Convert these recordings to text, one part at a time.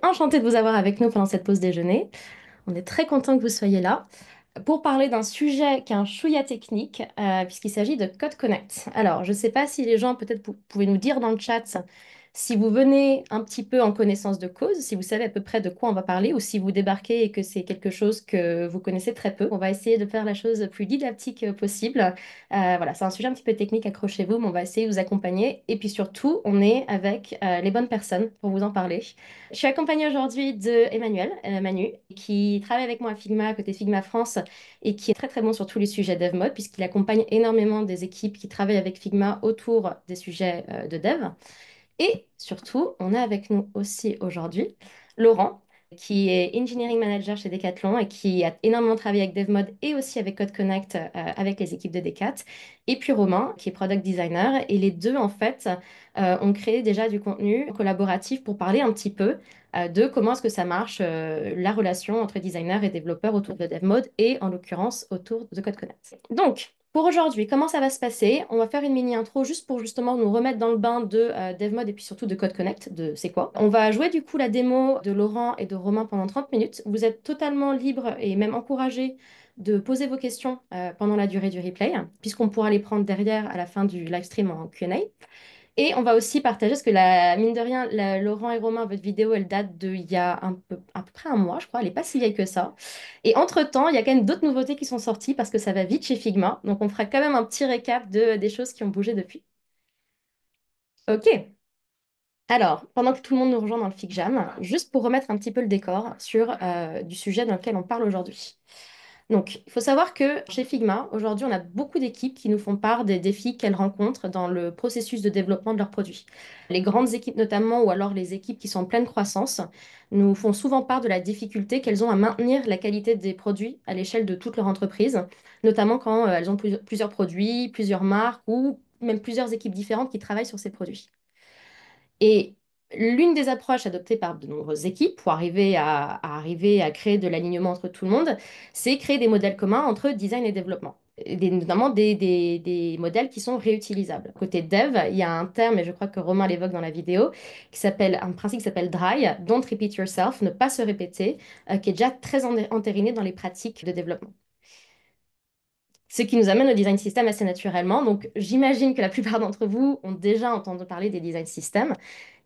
Enchantée de vous avoir avec nous pendant cette pause déjeuner. On est très content que vous soyez là pour parler d'un sujet qui est un chouïa technique, puisqu'il s'agit de Code Connect. Alors, je ne sais pas si les gens, peut-être, vous pouvez nous dire dans le chat si vous venez un petit peu en connaissance de cause, si vous savez à peu près de quoi on va parler, ou si vous débarquez et que c'est quelque chose que vous connaissez très peu. On va essayer de faire la chose le plus didactique possible. Voilà, c'est un sujet un petit peu technique, accrochez-vous, mais on va essayer de vous accompagner. Et puis surtout, on est avec les bonnes personnes pour vous en parler. Je suis accompagnée aujourd'hui de Emmanuel, Manu, qui travaille avec moi à Figma, à côté de Figma France, et qui est très très bon sur tous les sujets dev mode, puisqu'il accompagne énormément des équipes qui travaillent avec Figma autour des sujets de dev. Et surtout, on a avec nous aussi aujourd'hui Laurent, qui est Engineering Manager chez Decathlon et qui a énormément travaillé avec DevMod et aussi avec Code Connect avec les équipes de Decat. Et puis Romain, qui est Product Designer. Et les deux, en fait, ont créé déjà du contenu collaboratif pour parler un petit peu de comment est-ce que ça marche, la relation entre designers et développeurs autour de DevMod et en l'occurrence autour de Code Connect. Donc, pour aujourd'hui, comment ça va se passer? On va faire une mini intro juste pour justement nous remettre dans le bain de DevMod et puis surtout de Code Connect, de c'est quoi. On va jouer du coup la démo de Laurent et de Romain pendant 30 minutes. Vous êtes totalement libre et même encouragé de poser vos questions pendant la durée du replay, puisqu'on pourra les prendre derrière à la fin du live stream en Q&A. Et on va aussi partager, parce que mine de rien, Laurent et Romain, votre vidéo, elle date d'il y a à peu près un mois, je crois. Elle n'est pas si vieille que ça. Et entre-temps, il y a quand même d'autres nouveautés qui sont sorties parce que ça va vite chez Figma. Donc on fera quand même un petit récap des choses qui ont bougé depuis. Ok. Alors, pendant que tout le monde nous rejoint dans le FigJam, juste pour remettre un petit peu le décor sur du sujet dans lequel on parle aujourd'hui. Donc, il faut savoir que chez Figma, aujourd'hui, on a beaucoup d'équipes qui nous font part des défis qu'elles rencontrent dans le processus de développement de leurs produits. Les grandes équipes notamment, ou alors les équipes qui sont en pleine croissance, nous font souvent part de la difficulté qu'elles ont à maintenir la qualité des produits à l'échelle de toute leur entreprise, notamment quand elles ont plusieurs produits, plusieurs marques ou même plusieurs équipes différentes qui travaillent sur ces produits. Et l'une des approches adoptées par de nombreuses équipes pour arriver à créer de l'alignement entre tout le monde, c'est créer des modèles communs entre design et développement. Notamment des modèles qui sont réutilisables. Côté dev, il y a un terme, et je crois que Romain l'évoque dans la vidéo, un principe qui s'appelle DRY, Don't Repeat Yourself, ne pas se répéter, qui est déjà très entériné dans les pratiques de développement. Ce qui nous amène au design system assez naturellement. Donc, j'imagine que la plupart d'entre vous ont déjà entendu parler des design systems.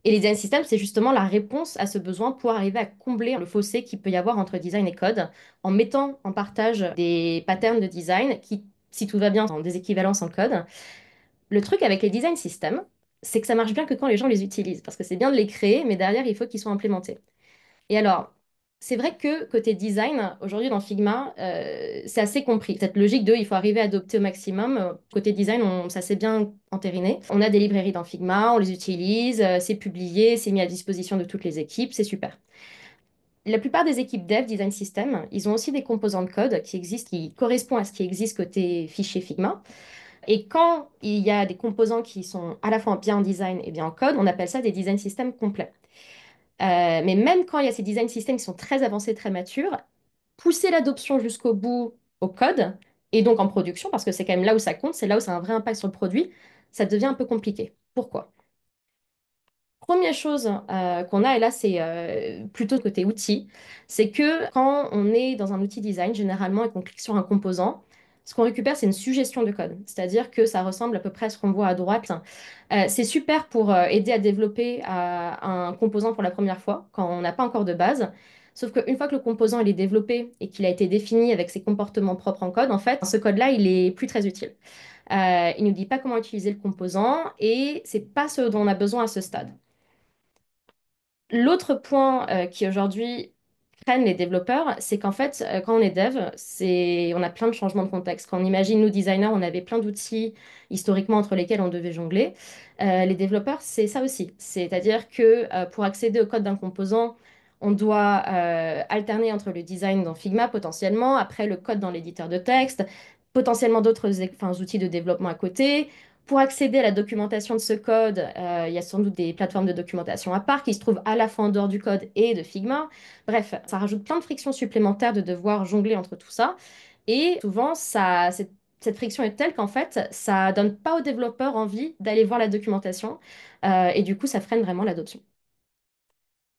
Et les design systems, c'est justement la réponse à ce besoin pour arriver à combler le fossé qu'il peut y avoir entre design et code en mettant en partage des patterns de design qui, si tout va bien, sont des équivalences en code. Le truc avec les design systems, c'est que ça marche bien que quand les gens les utilisent, parce que c'est bien de les créer, mais derrière, il faut qu'ils soient implémentés. Et alors, c'est vrai que côté design, aujourd'hui dans Figma, c'est assez compris. Cette logique de il faut arriver à adopter au maximum. Côté design, ça s'est bien entériné. On a des librairies dans Figma, on les utilise, c'est publié, c'est mis à disposition de toutes les équipes, c'est super. La plupart des équipes dev, design system, ils ont aussi des composants de code qui existent, qui correspondent à ce qui existe côté fichier Figma. Et quand il y a des composants qui sont à la fois bien en design et bien en code, on appelle ça des design systems complets. Mais même quand il y a ces design systems qui sont très avancés, très matures, pousser l'adoption jusqu'au bout au code et donc en production, parce que c'est quand même là où ça compte, c'est là où ça a un vrai impact sur le produit, ça devient un peu compliqué. Pourquoi? Première chose qu'on a, et là c'est plutôt côté outil, c'est que quand on est dans un outil design, généralement, et qu'on clique sur un composant, ce qu'on récupère, c'est une suggestion de code. C'est-à-dire que ça ressemble à peu près à ce qu'on voit à droite. C'est super pour aider à développer un composant pour la première fois, quand on n'a pas encore de base. Sauf qu'une fois que le composant il est développé et qu'il a été défini avec ses comportements propres en code, en fait, ce code-là, il est plus très utile. Il ne nous dit pas comment utiliser le composant et c'est pas ce dont on a besoin à ce stade. L'autre point qui aujourd'hui freine les développeurs, c'est qu'en fait, quand on est dev, on a plein de changements de contexte. Quand on imagine, nous, designers, on avait plein d'outils historiquement entre lesquels on devait jongler. Les développeurs, c'est ça aussi. C'est-à-dire que pour accéder au code d'un composant, on doit alterner entre le design dans Figma potentiellement, après le code dans l'éditeur de texte, potentiellement d'autres outils de développement à côté. Pour accéder à la documentation de ce code, il y a sans doute des plateformes de documentation à part qui se trouvent à la fois en dehors du code et de Figma. Bref, ça rajoute plein de frictions supplémentaires de devoir jongler entre tout ça. Et souvent, cette friction est telle qu'en fait, ça donne pas aux développeurs envie d'aller voir la documentation. Et du coup, ça freine vraiment l'adoption.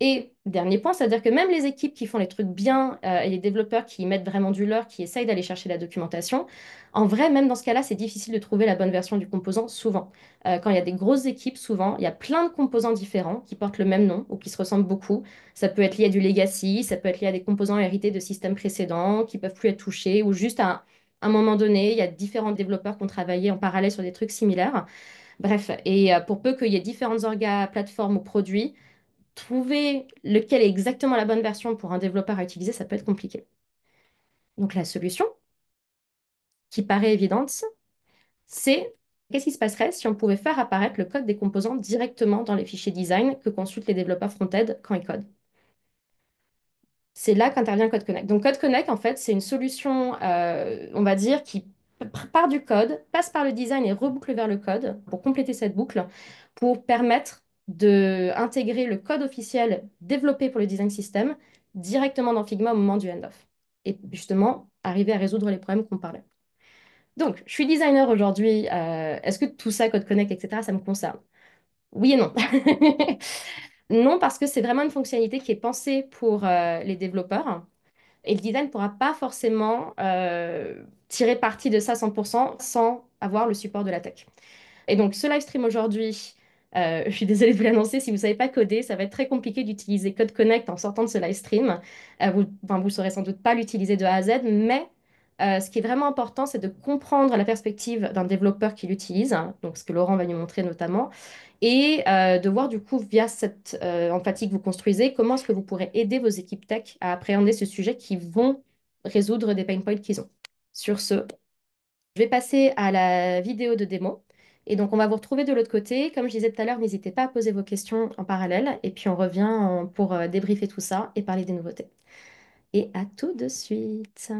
Et dernier point, c'est-à-dire que même les équipes qui font les trucs bien et les développeurs qui y mettent vraiment du leur, qui essayent d'aller chercher la documentation, en vrai, même dans ce cas-là, c'est difficile de trouver la bonne version du composant souvent. Quand il y a des grosses équipes, souvent, il y a plein de composants différents qui portent le même nom ou qui se ressemblent beaucoup. Ça peut être lié à du legacy, ça peut être lié à des composants hérités de systèmes précédents qui peuvent plus être touchés ou juste à un moment donné, il y a différents développeurs qui ont travaillé en parallèle sur des trucs similaires. Bref, et pour peu qu'il y ait différentes orgas, plateformes ou produits, trouver lequel est exactement la bonne version pour un développeur à utiliser, ça peut être compliqué. Donc la solution, qui paraît évidente, c'est qu'est-ce qui se passerait si on pouvait faire apparaître le code des composants directement dans les fichiers design que consultent les développeurs front-end quand ils codent. C'est là qu'intervient Code Connect. Donc Code Connect, en fait, c'est une solution, on va dire, qui part du code, passe par le design et reboucle vers le code pour compléter cette boucle, pour permettre de intégrer le code officiel développé pour le design system directement dans Figma au moment du end-off. Et justement, arriver à résoudre les problèmes qu'on parlait. Donc, je suis designer aujourd'hui. Est-ce que tout ça, Code Connect, etc., ça me concerne? Oui et non. Non, parce que c'est vraiment une fonctionnalité qui est pensée pour les développeurs. Et le design ne pourra pas forcément tirer parti de ça 100% sans avoir le support de la tech. Et donc, ce live stream aujourd'hui, je suis désolée de vous l'annoncer, si vous ne savez pas coder, ça va être très compliqué d'utiliser Code Connect en sortant de ce live stream. Vous ne saurez sans doute pas l'utiliser de A à Z, mais ce qui est vraiment important, c'est de comprendre la perspective d'un développeur qui l'utilise, hein, donc ce que Laurent va nous montrer notamment, et de voir du coup, via cette empathie que vous construisez, comment est-ce que vous pourrez aider vos équipes tech à appréhender ce sujet qui vont résoudre des pain points qu'ils ont. Sur ce, je vais passer à la vidéo de démo. Et donc, on va vous retrouver de l'autre côté. Comme je disais tout à l'heure, n'hésitez pas à poser vos questions en parallèle. Et puis, on revient pour débriefer tout ça et parler des nouveautés. Et à tout de suite.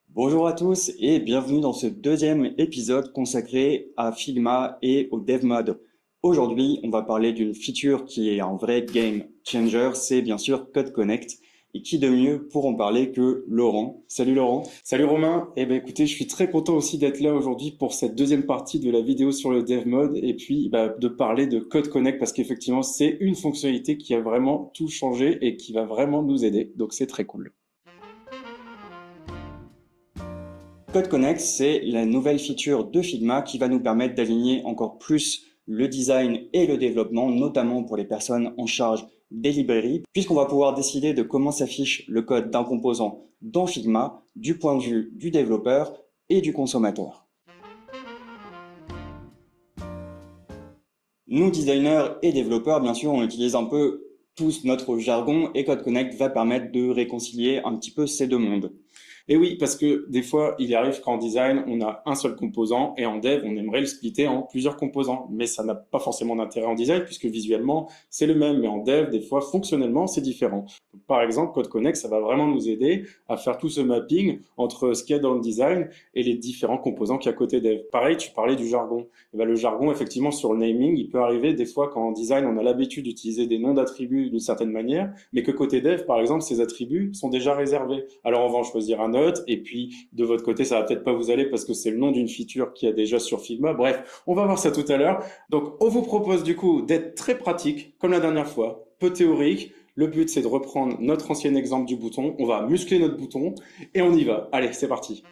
Bonjour à tous et bienvenue dans ce deuxième épisode consacré à Figma et au Dev Mode. Aujourd'hui, on va parler d'une feature qui est un vrai game changer, c'est bien sûr Code Connect. Et qui de mieux pour en parler que Laurent. Salut Laurent. Salut Romain, eh ben écoutez, je suis très content aussi d'être là aujourd'hui pour cette deuxième partie de la vidéo sur le Dev Mode et puis de parler de Code Connect parce qu'effectivement c'est une fonctionnalité qui a vraiment tout changé et qui va vraiment nous aider, donc c'est très cool. Code Connect, c'est la nouvelle feature de Figma qui va nous permettre d'aligner encore plus le design et le développement, notamment pour les personnes en charge des librairies, puisqu'on va pouvoir décider de comment s'affiche le code d'un composant dans Figma du point de vue du développeur et du consommateur. Nous, designers et développeurs, bien sûr, on utilise un peu tous notre jargon et Code Connect va permettre de réconcilier un petit peu ces deux mondes. Et oui, parce que des fois, il arrive qu'en design, on a un seul composant et en dev, on aimerait le splitter en plusieurs composants. Mais ça n'a pas forcément d'intérêt en design puisque visuellement, c'est le même. Mais en dev, des fois, fonctionnellement, c'est différent. Donc, par exemple, Code Connect, ça va vraiment nous aider à faire tout ce mapping entre ce qu'il y a dans le design et les différents composants qu'il y a côté dev. Pareil, tu parlais du jargon. Et ben, le jargon, effectivement, sur le naming, il peut arriver des fois quand en design, on a l'habitude d'utiliser des noms d'attributs d'une certaine manière, mais que côté dev, par exemple, ces attributs sont déjà réservés. Alors, on va en choisir un autre, et puis de votre côté, ça va peut-être pas vous aller parce que c'est le nom d'une feature qui a déjà sur Figma. Bref, on va voir ça tout à l'heure. Donc, on vous propose du coup d'être très pratique, comme la dernière fois, peu théorique. Le but, c'est de reprendre notre ancien exemple du bouton. On va muscler notre bouton et on y va. Allez, c'est parti.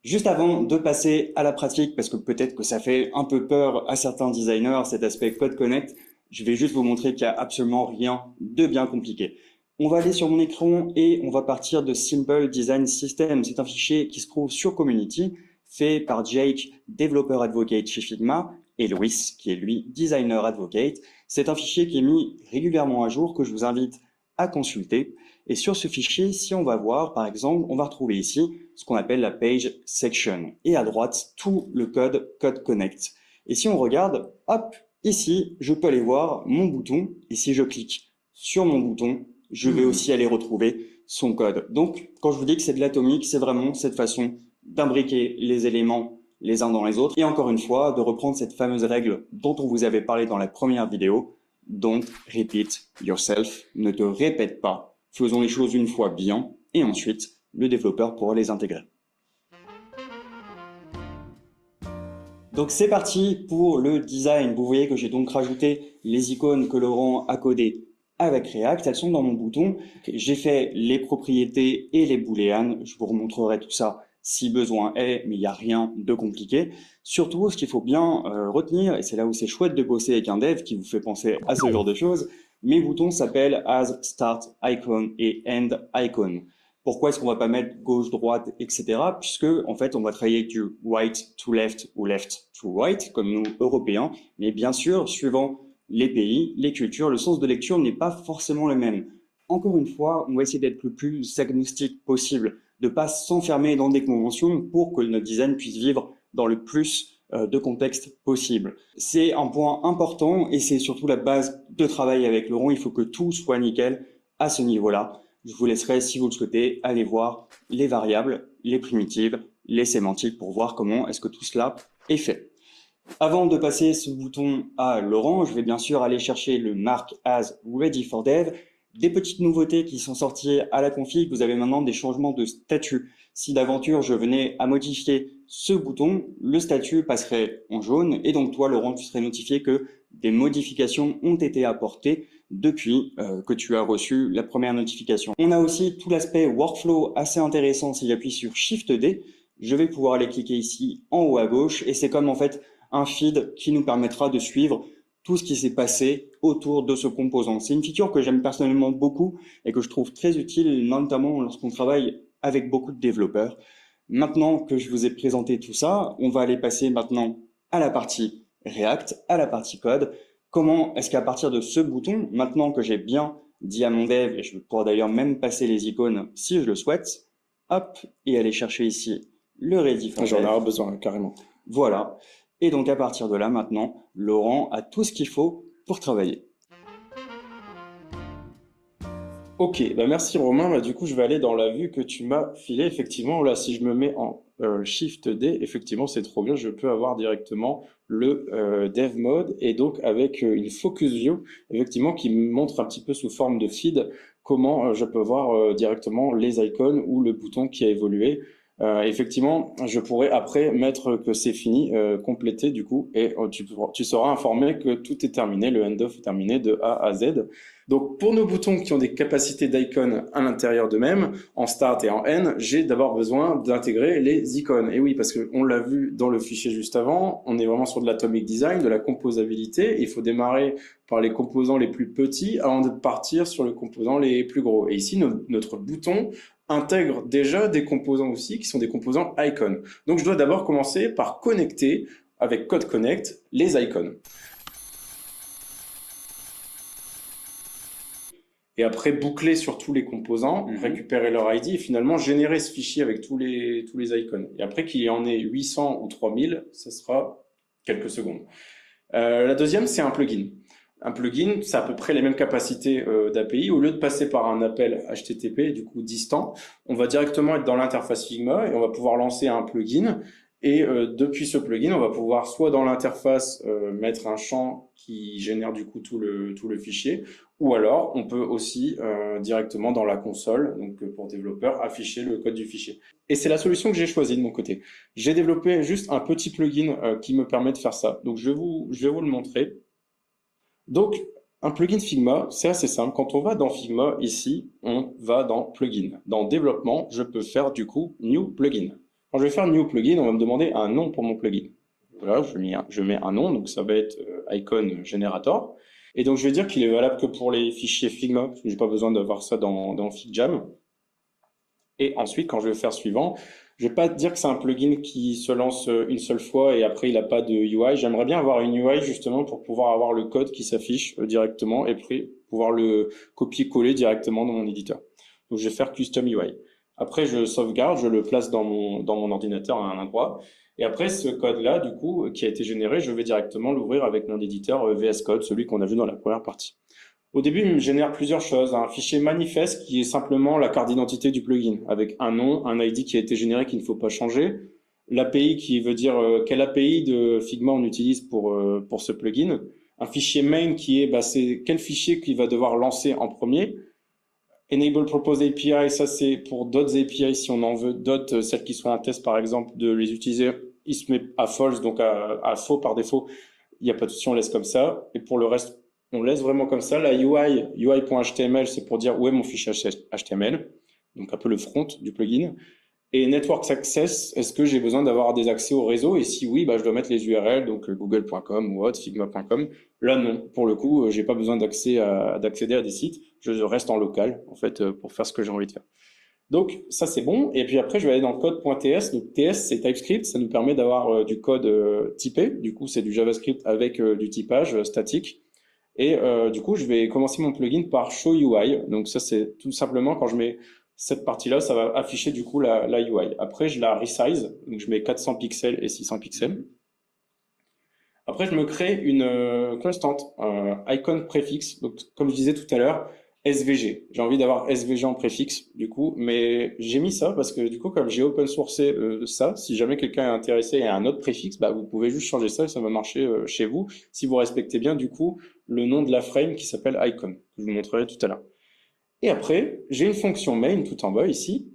Juste avant de passer à la pratique, parce que peut-être que ça fait un peu peur à certains designers, cet aspect Code Connect, je vais juste vous montrer qu'il n'y a absolument rien de bien compliqué. On va aller sur mon écran et on va partir de Simple Design System. C'est un fichier qui se trouve sur Community, fait par Jake, développeur advocate chez Figma, et Louis, qui est lui designer advocate. C'est un fichier qui est mis régulièrement à jour, que je vous invite à consulter. Et sur ce fichier, si on va voir, par exemple, on va retrouver ici ce qu'on appelle la page section. Et à droite, tout le code Code Connect. Et si on regarde, hop, ici, je peux aller voir mon bouton. Et si je clique sur mon bouton, je vais aussi aller retrouver son code. Donc, quand je vous dis que c'est de l'atomique, c'est vraiment cette façon d'imbriquer les éléments les uns dans les autres. Et encore une fois, de reprendre cette fameuse règle dont on vous avait parlé dans la première vidéo. Don't repeat yourself. Ne te répète pas. Faisons les choses une fois bien et ensuite, le développeur pourra les intégrer. Donc c'est parti pour le design. Vous voyez que j'ai donc rajouté les icônes que Laurent a codées avec React. Elles sont dans mon bouton. J'ai fait les propriétés et les booléennes. Je vous remontrerai tout ça si besoin est, mais il n'y a rien de compliqué. Surtout, ce qu'il faut bien retenir, et c'est là où c'est chouette de bosser avec un dev qui vous fait penser à ce genre de choses, mes boutons s'appellent as start icon et end icon. Pourquoi est-ce qu'on va pas mettre gauche, droite, etc. Puisque, en fait, on va travailler du right to left ou left to right, comme nous, Européens. Mais bien sûr, suivant les pays, les cultures, le sens de lecture n'est pas forcément le même. Encore une fois, on va essayer d'être le plus agnostique possible, de pas s'enfermer dans des conventions pour que notre design puisse vivre dans le plus de contexte possible. C'est un point important et c'est surtout la base de travail avec Laurent. Il faut que tout soit nickel à ce niveau-là. Je vous laisserai, si vous le souhaitez, aller voir les variables, les primitives, les sémantiques pour voir comment est-ce que tout cela est fait. Avant de passer ce bouton à Laurent, je vais bien sûr aller chercher le mark as ready for dev. Des petites nouveautés qui sont sorties à la config. Vous avez maintenant des changements de statut. Si d'aventure je venais à modifier ce bouton, le statut passerait en jaune et donc toi, Laurent, tu serais notifié que des modifications ont été apportées depuis que tu as reçu la première notification. On a aussi tout l'aspect workflow assez intéressant. Si j'appuie sur Shift D, je vais pouvoir aller cliquer ici en haut à gauche et c'est comme en fait un feed qui nous permettra de suivre tout ce qui s'est passé autour de ce composant. C'est une feature que j'aime personnellement beaucoup et que je trouve très utile, notamment lorsqu'on travaille avec beaucoup de développeurs. Maintenant que je vous ai présenté tout ça, on va aller passer maintenant à la partie React, à la partie code. Comment est-ce qu'à partir de ce bouton, maintenant que j'ai bien dit à mon dev, et je vais pouvoir d'ailleurs même passer les icônes si je le souhaite, hop, et aller chercher ici le Ready for J'en Dev. ai besoin, carrément. Voilà. Et donc à partir de là, maintenant, Laurent a tout ce qu'il faut pour travailler. Ok, bah merci Romain. Bah, du coup, je vais aller dans la vue que tu m'as filée. Effectivement, là, si je me mets en Shift D, effectivement, c'est trop bien. Je peux avoir directement le Dev Mode et donc avec une Focus View, effectivement, qui me montre un petit peu sous forme de feed comment je peux voir directement les icônes ou le bouton qui a évolué. Effectivement, je pourrais après mettre que c'est fini, compléter du coup, et tu seras informé que tout est terminé, le end-off est terminé de A à Z. Donc pour nos boutons qui ont des capacités d'icônes à l'intérieur d'eux-mêmes, en start et en end, j'ai d'abord besoin d'intégrer les icônes. Et oui, parce qu'on l'a vu dans le fichier juste avant, on est vraiment sur de l'atomic design, de la composabilité. Il faut démarrer par les composants les plus petits avant de partir sur les composants les plus gros. Et ici, notre bouton intègre déjà des composants aussi qui sont des composants icons. Donc je dois d'abord commencer par connecter avec Code Connect les icônes. Et après boucler sur tous les composants, récupérer leur ID et finalement générer ce fichier avec tous les icônes. Et après qu'il y en ait 800 ou 3000, ça sera quelques secondes. La deuxième, c'est un plugin. Un plugin, c'est à peu près les mêmes capacités d'API. Au lieu de passer par un appel HTTP, du coup distant, on va directement être dans l'interface Figma et on va pouvoir lancer un plugin. Et depuis ce plugin, on va pouvoir soit dans l'interface mettre un champ qui génère du coup tout le fichier, ou alors on peut aussi directement dans la console, donc pour développeurs, afficher le code du fichier. Et c'est la solution que j'ai choisie de mon côté. J'ai développé juste un petit plugin qui me permet de faire ça. Donc je vais vous le montrer. Donc, un plugin Figma, c'est assez simple. Quand on va dans Figma, ici, on va dans Plugin. Dans Développement, je peux faire du coup New Plugin. Quand je vais faire New Plugin, on va me demander un nom pour mon plugin. Voilà, je mets un nom, donc ça va être Icon Generator. Et donc, je vais dire qu'il est valable que pour les fichiers Figma, parce que j'ai pas besoin d'avoir ça dans FigJam. Et ensuite, quand je vais faire suivant, je vais pas dire que c'est un plugin qui se lance une seule fois et après il n'a pas de UI. J'aimerais bien avoir une UI justement pour pouvoir avoir le code qui s'affiche directement et puis pouvoir le copier-coller directement dans mon éditeur. Donc je vais faire Custom UI. Après je sauvegarde, je le place dans mon ordinateur à un endroit. Et après ce code-là, du coup, qui a été généré, je vais directement l'ouvrir avec mon éditeur VS Code, celui qu'on a vu dans la première partie. Au début, il me génère plusieurs choses. Un fichier manifeste qui est simplement la carte d'identité du plugin avec un nom, un ID qui a été généré qu'il ne faut pas changer. L'API qui veut dire quelle API de Figma on utilise pour ce plugin. Un fichier main qui est c'est quel fichier qu'il va devoir lancer en premier. Enable Propose API, ça c'est pour d'autres API si on en veut d'autres, celles qui sont en test par exemple, de les utiliser il se met à false, donc à faux par défaut. Il n'y a pas de souci, on laisse comme ça. Et pour le reste, on laisse vraiment comme ça. La UI, UI.html, c'est pour dire où est mon fichier HTML, donc un peu le front du plugin. Et Network Access, est-ce que j'ai besoin d'avoir des accès au réseau? Et si oui, bah, je dois mettre les URL, donc google.com ou autre, figma.com. Là, non. Pour le coup, j'ai pas besoin d'accéder à des sites. Je reste en local, en fait, pour faire ce que j'ai envie de faire. Donc, ça, c'est bon. Et puis après, je vais aller dans le code.ts. Donc, TS, c'est TypeScript. Ça nous permet d'avoir du code typé. Du coup, c'est du JavaScript avec du typage statique. Et du coup, je vais commencer mon plugin par Show UI. Donc, ça, c'est tout simplement quand je mets cette partie-là, ça va afficher du coup la UI. Après, je la resize, donc je mets 400 pixels et 600 pixels. Après, je me crée une constante, icon préfixe. Donc, comme je disais tout à l'heure, SVG. J'ai envie d'avoir SVG en préfixe, du coup, mais j'ai mis ça parce que du coup, comme j'ai open sourcé ça, si jamais quelqu'un est intéressé à un autre préfixe, bah, vous pouvez juste changer ça et ça va marcher chez vous, si vous respectez bien du coup le nom de la frame qui s'appelle icon, que je vous montrerai tout à l'heure. Et après, j'ai une fonction main tout en bas ici,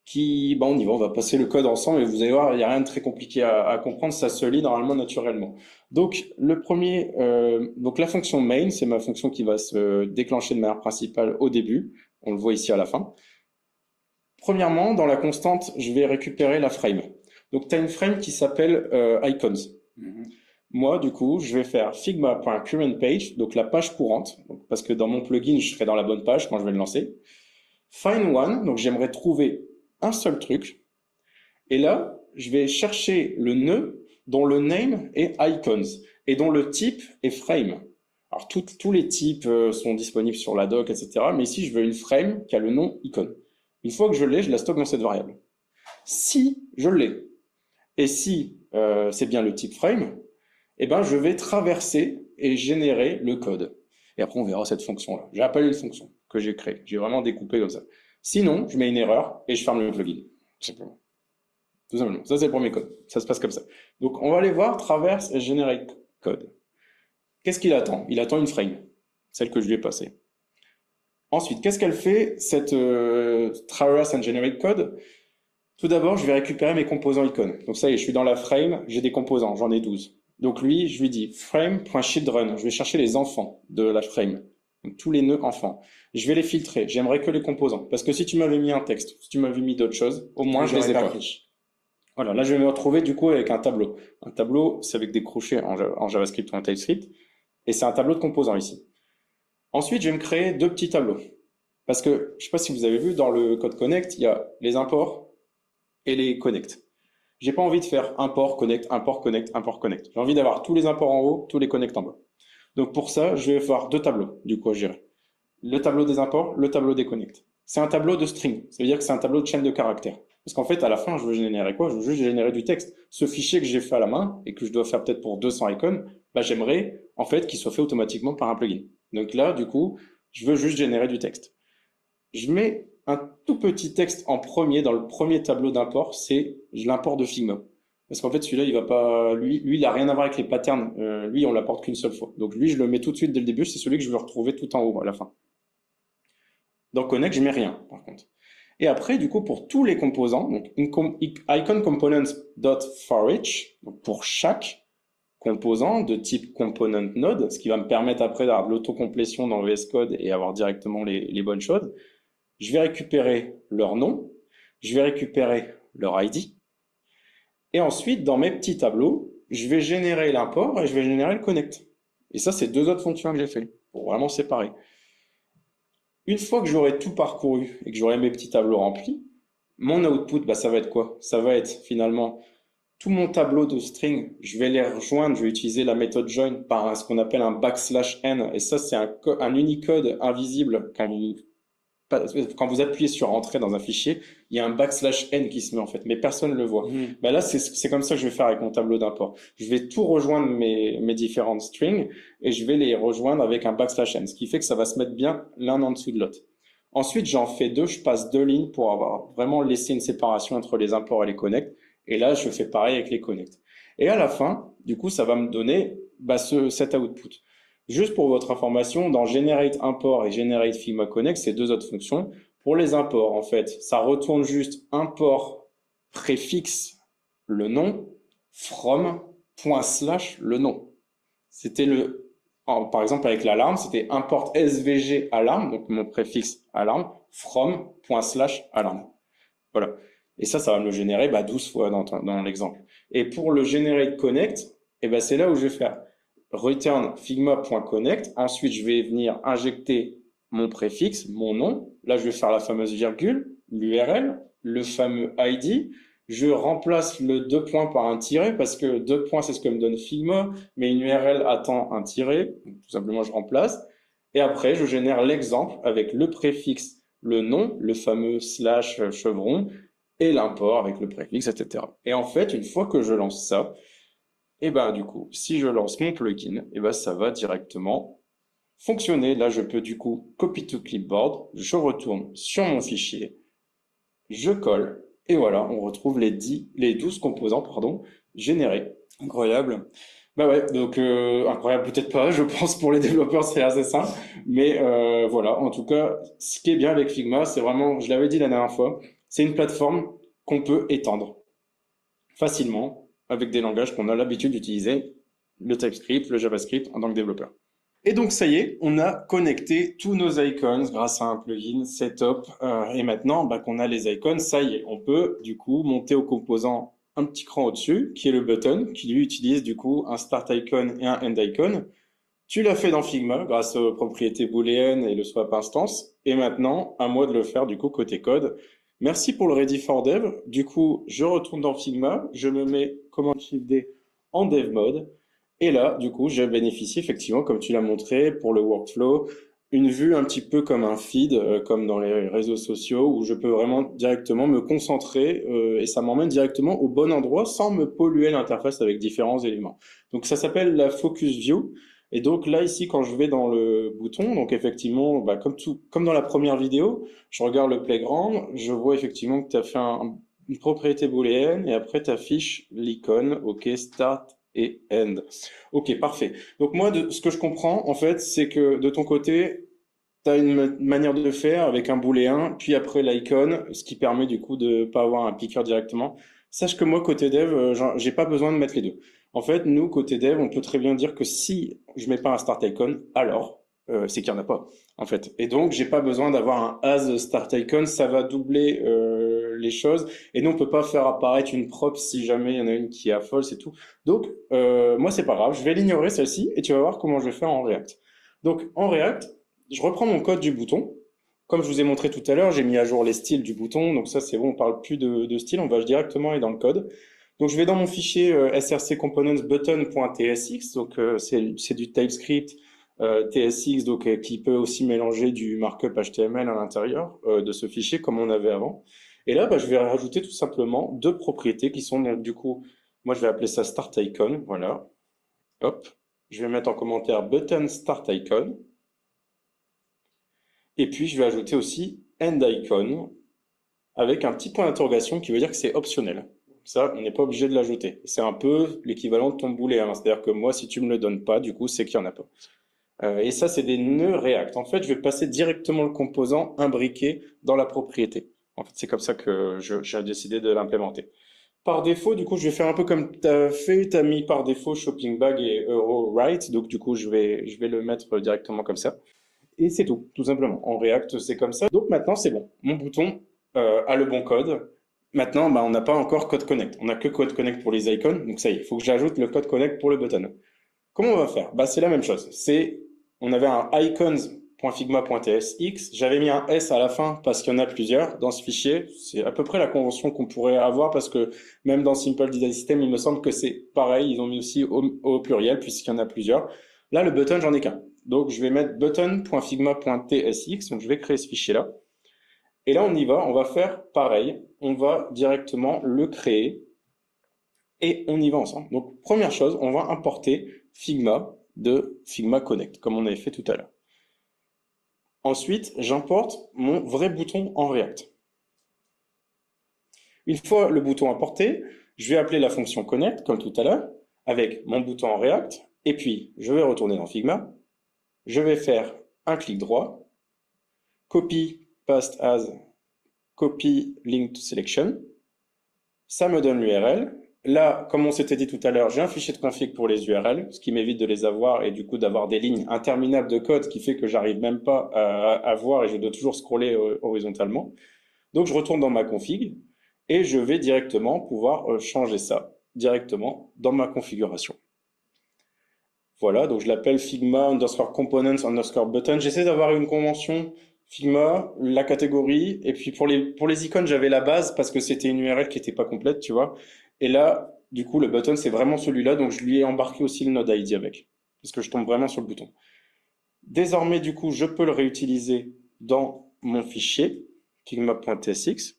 qui, on y va, on va passer le code ensemble et vous allez voir, il n'y a rien de très compliqué à comprendre, ça se lit normalement naturellement. Donc, donc la fonction main, c'est ma fonction qui va se déclencher de manière principale au début. On le voit ici à la fin. Premièrement, dans la constante, je vais récupérer la frame. Donc, tu as une frame qui s'appelle icons. Moi, du coup, je vais faire figma.currentPage, donc la page courante, donc, parce que dans mon plugin, je serai dans la bonne page quand je vais le lancer. Find one, donc j'aimerais trouver un seul truc. Et là, je vais chercher le nœud dont le name est icons et dont le type est frame. Alors, tous les types sont disponibles sur la doc, etc. Mais ici, je veux une frame qui a le nom icon. Une fois que je l'ai, je la stocke dans cette variable. Si je l'ai, et si c'est bien le type frame, eh ben, je vais traverser et générer le code. Et après, on verra cette fonction-là. J'ai appelé une fonction que j'ai créée. J'ai vraiment découpé comme ça. Sinon, je mets une erreur et je ferme le plugin. Tout simplement. Tout simplement. Ça, c'est le premier code. Ça se passe comme ça. Donc, on va aller voir traverse et generate code. Qu'est-ce qu'il attend? Il attend une frame, celle que je lui ai passée. Ensuite, qu'est-ce qu'elle fait, cette traverse and generate code? Tout d'abord, je vais récupérer mes composants icônes. Donc ça y est, je suis dans la frame, j'ai des composants, j'en ai 12. Donc lui, je lui dis frame.children. Je vais chercher les enfants de la frame. Donc tous les nœuds enfants. Je vais les filtrer. J'aimerais que les composants. Parce que si tu m'avais mis un texte, si tu m'avais mis d'autres choses, au moins je les ai pas pris. Voilà, là je vais me retrouver du coup avec un tableau. Un tableau, c'est avec des crochets en JavaScript ou en TypeScript. Et c'est un tableau de composants ici. Ensuite, je vais me créer deux petits tableaux. Parce que, je sais pas si vous avez vu, dans le code connect, il y a les imports et les connect. J'ai pas envie de faire import, connect, import, connect, import, connect. J'ai envie d'avoir tous les imports en haut, tous les connect en bas. Donc pour ça, je vais faire deux tableaux, du coup, à gérer. Le tableau des imports, le tableau des connect. C'est un tableau de string. Ça veut dire que c'est un tableau de chaîne de caractères. Parce qu'en fait, à la fin, je veux générer quoi? Je veux juste générer du texte. Ce fichier que j'ai fait à la main et que je dois faire peut-être pour 200 icônes, j'aimerais, en fait, qu'il soit fait automatiquement par un plugin. Donc là, du coup, je veux juste générer du texte. Je mets un tout petit texte en premier, dans le premier tableau d'import, c'est je l'importe de Figma. Parce qu'en fait, celui-là, il va pas, lui, il a rien à voir avec les patterns. Lui, on l'apporte qu'une seule fois. Donc lui, je le mets tout de suite dès le début. C'est celui que je veux retrouver tout en haut à la fin. Dans Connect, je mets rien, par contre. Et après, du coup, pour tous les composants, donc icon components.forEach, donc pour chaque composant de type component node, ce qui va me permettre après d'avoir de l'autocomplétion dans VS Code et avoir directement les bonnes choses. Je vais récupérer leur nom, je vais récupérer leur ID, et ensuite, dans mes petits tableaux, je vais générer l'import et je vais générer le connect. Et ça, c'est deux autres fonctions que j'ai fait, pour vraiment séparer. Une fois que j'aurai tout parcouru et que j'aurai mes petits tableaux remplis, mon output, ça va être quoi? Ça va être finalement tout mon tableau de string, je vais les rejoindre, je vais utiliser la méthode join par ce qu'on appelle un \n, et ça, c'est un Unicode invisible quand vous appuyez sur Entrée dans un fichier, il y a un \n qui se met en fait, mais personne ne le voit. Là, c'est comme ça que je vais faire avec mon tableau d'import. Je vais tout rejoindre mes différentes strings et je vais les rejoindre avec un \n, ce qui fait que ça va se mettre bien l'un en dessous de l'autre. Ensuite, j'en fais deux, je passe deux lignes pour avoir vraiment laissé une séparation entre les imports et les connects. Et là, je fais pareil avec les connects. Et à la fin, du coup, ça va me donner cet output. Juste pour votre information, dans Generate Import et Generate Figma Connect, c'est deux autres fonctions. Pour les imports, en fait, ça retourne juste import préfixe le nom from le nom. C'était par exemple avec l'alarme, c'était import svg alarme, donc mon préfixe alarme, from alarme. Voilà. Et ça va me le générer 12 fois dans l'exemple. Et pour le generate connect, c'est là où je vais faire return figma.connect. Ensuite, je vais venir injecter mon préfixe, mon nom. Là, je vais faire la fameuse virgule, l'URL, le fameux ID. Je remplace le 2 points par un tiret parce que 2 points, c'est ce que me donne Figma, mais une URL attend un tiret. Donc, tout simplement, je remplace. Et après, je génère l'exemple avec le préfixe, le nom, le fameux slash chevron, et l'import avec le préfixe, etc. Et en fait, une fois que je lance ça, du coup, si je lance mon plugin, ça va directement fonctionner. Là, je peux du coup copy to clipboard, je retourne sur mon fichier, je colle, et voilà, on retrouve les 12 composants, générés. Incroyable. Bah ouais, donc incroyable peut-être pas, je pense pour les développeurs c'est assez simple, mais voilà, en tout cas, ce qui est bien avec Figma, c'est vraiment, je l'avais dit la dernière fois, c'est une plateforme qu'on peut étendre facilement avec des langages qu'on a l'habitude d'utiliser, le TypeScript, le JavaScript en tant que développeur. Et donc ça y est, on a connecté tous nos icons grâce à un plugin, c'est top. Et maintenant qu'on a les icons, ça y est, on peut du coup monter au composant un petit cran au-dessus, qui est le button, qui lui utilise du coup un start icon et un end icon. Tu l'as fait dans Figma grâce aux propriétés booléennes et le swap instance. Et maintenant, à moi de le faire du coup côté code. Merci pour le ready for dev. Du coup, je retourne dans Figma, je me mets Command Shift D en dev mode. Et là, du coup, je bénéficie effectivement, comme tu l'as montré, pour le workflow, une vue un petit peu comme un feed, comme dans les réseaux sociaux, où je peux vraiment directement me concentrer et ça m'emmène directement au bon endroit sans me polluer l'interface avec différents éléments. Donc ça s'appelle la Focus View. Et donc là, ici, quand je vais dans le bouton, donc effectivement, comme dans la première vidéo, je regarde le playground, je vois effectivement que tu as fait une propriété booléenne et après tu affiches l'icône, OK, start et end. Ok, parfait. Donc moi, ce que je comprends, en fait, c'est que de ton côté, tu as une manière de faire avec un booléen, puis après l'icône, ce qui permet du coup de pas avoir un picker directement. Sache que moi, côté dev, j'ai pas besoin de mettre les deux. En fait, nous, côté dev, on peut très bien dire que si je mets pas un start icon, alors c'est qu'il y en a pas, en fait. Et donc, j'ai pas besoin d'avoir un as start icon, ça va doubler les choses. Et nous, on peut pas faire apparaître une prop si jamais il y en a une qui est à false et tout. Donc, moi, c'est pas grave, je vais l'ignorer celle-ci et tu vas voir comment je vais faire en React. Donc, en React, je reprends mon code du bouton. Comme je vous ai montré tout à l'heure, j'ai mis à jour les styles du bouton. Donc ça, c'est bon, on parle plus de style, on va directement aller dans le code. Donc je vais dans mon fichier src components button.tsx. Donc c'est du TypeScript TSX, donc qui peut aussi mélanger du markup HTML à l'intérieur de ce fichier comme on avait avant. Et là, je vais rajouter tout simplement deux propriétés qui sont donc du coup, moi je vais appeler ça start icon. Voilà. Hop. Je vais mettre en commentaire button start icon. Et puis, je vais ajouter aussi end icon avec un petit point d'interrogation qui veut dire que c'est optionnel. Ça, on n'est pas obligé de l'ajouter. C'est un peu l'équivalent de ton booléen. C'est-à-dire que moi, si tu me le donnes pas, du coup, c'est qu'il n'y en a pas. Et ça, c'est des nœuds React. En fait, je vais passer directement le composant imbriqué dans la propriété. En fait, c'est comme ça que j'ai décidé de l'implémenter. Par défaut, du coup, je vais faire un peu comme tu as fait. Tu as mis par défaut shopping bag et euro right. Donc, du coup, je vais le mettre directement comme ça. Et c'est tout simplement. En React, c'est comme ça. Donc maintenant, c'est bon. Mon bouton a le bon code. Maintenant, on n'a pas encore code connect. On n'a que code connect pour les icônes. Donc ça y est, il faut que j'ajoute le code connect pour le button. Comment on va faire? C'est la même chose. On avait un icons.figma.tsx. J'avais mis un S à la fin parce qu'il y en a plusieurs dans ce fichier. C'est à peu près la convention qu'on pourrait avoir parce que même dans Simple Design System, il me semble que c'est pareil. Ils ont mis aussi au pluriel puisqu'il y en a plusieurs. Là, le button, j'en ai qu'un. Donc, je vais mettre button.figma.tsx. Donc, je vais créer ce fichier-là. Et là, on y va. On va faire pareil. On va directement le créer. Et on y va ensemble. Donc, première chose, on va importer Figma de Figma Connect, comme on avait fait tout à l'heure. Ensuite, j'importe mon vrai bouton en React. Une fois le bouton importé, je vais appeler la fonction Connect, comme tout à l'heure, avec mon bouton en React. Et puis, je vais retourner dans Figma. Je vais faire un clic droit, copy, paste as, copy, link to selection. Ça me donne l'URL. Là, comme on s'était dit tout à l'heure, j'ai un fichier de config pour les URL, ce qui m'évite de les avoir et du coup d'avoir des lignes interminables de code qui fait que j'arrive même pas à voir et je dois toujours scroller horizontalement. Donc je retourne dans ma config et je vais directement pouvoir changer ça directement dans ma configuration. Voilà, donc je l'appelle Figma underscore components underscore button. J'essaie d'avoir une convention Figma, la catégorie, et puis pour les icônes, j'avais la base parce que c'était une URL qui n'était pas complète, tu vois. Et là, du coup, le button, c'est vraiment celui-là, donc je lui ai embarqué aussi le node ID avec, parce que je tombe vraiment sur le bouton. Désormais, du coup, je peux le réutiliser dans mon fichier, figma.tsx.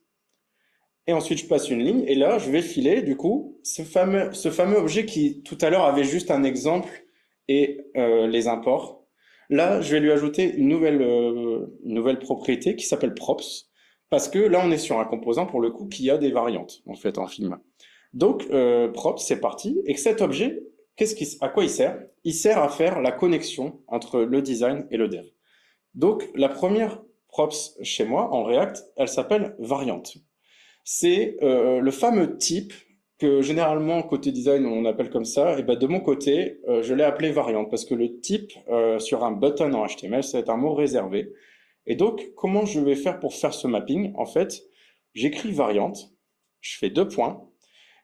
Et ensuite, je passe une ligne, et là, je vais filer, du coup, ce fameux objet qui, tout à l'heure, avait juste un exemple et les imports. Là, je vais lui ajouter une nouvelle propriété qui s'appelle props, parce que là, on est sur un composant, pour le coup, qui a des variantes, en fait, en Figma. Donc, props, c'est parti. Et cet objet, à quoi il sert? Il sert à faire la connexion entre le design et le dev. Donc, la première props chez moi, en React, elle s'appelle variante. C'est le fameux type que généralement côté design on appelle comme ça. Et ben de mon côté, je l'ai appelé variante parce que le type sur un button en HTML, c'est un mot réservé. Et donc, comment je vais faire pour faire ce mapping? En fait, j'écris variante, je fais deux points,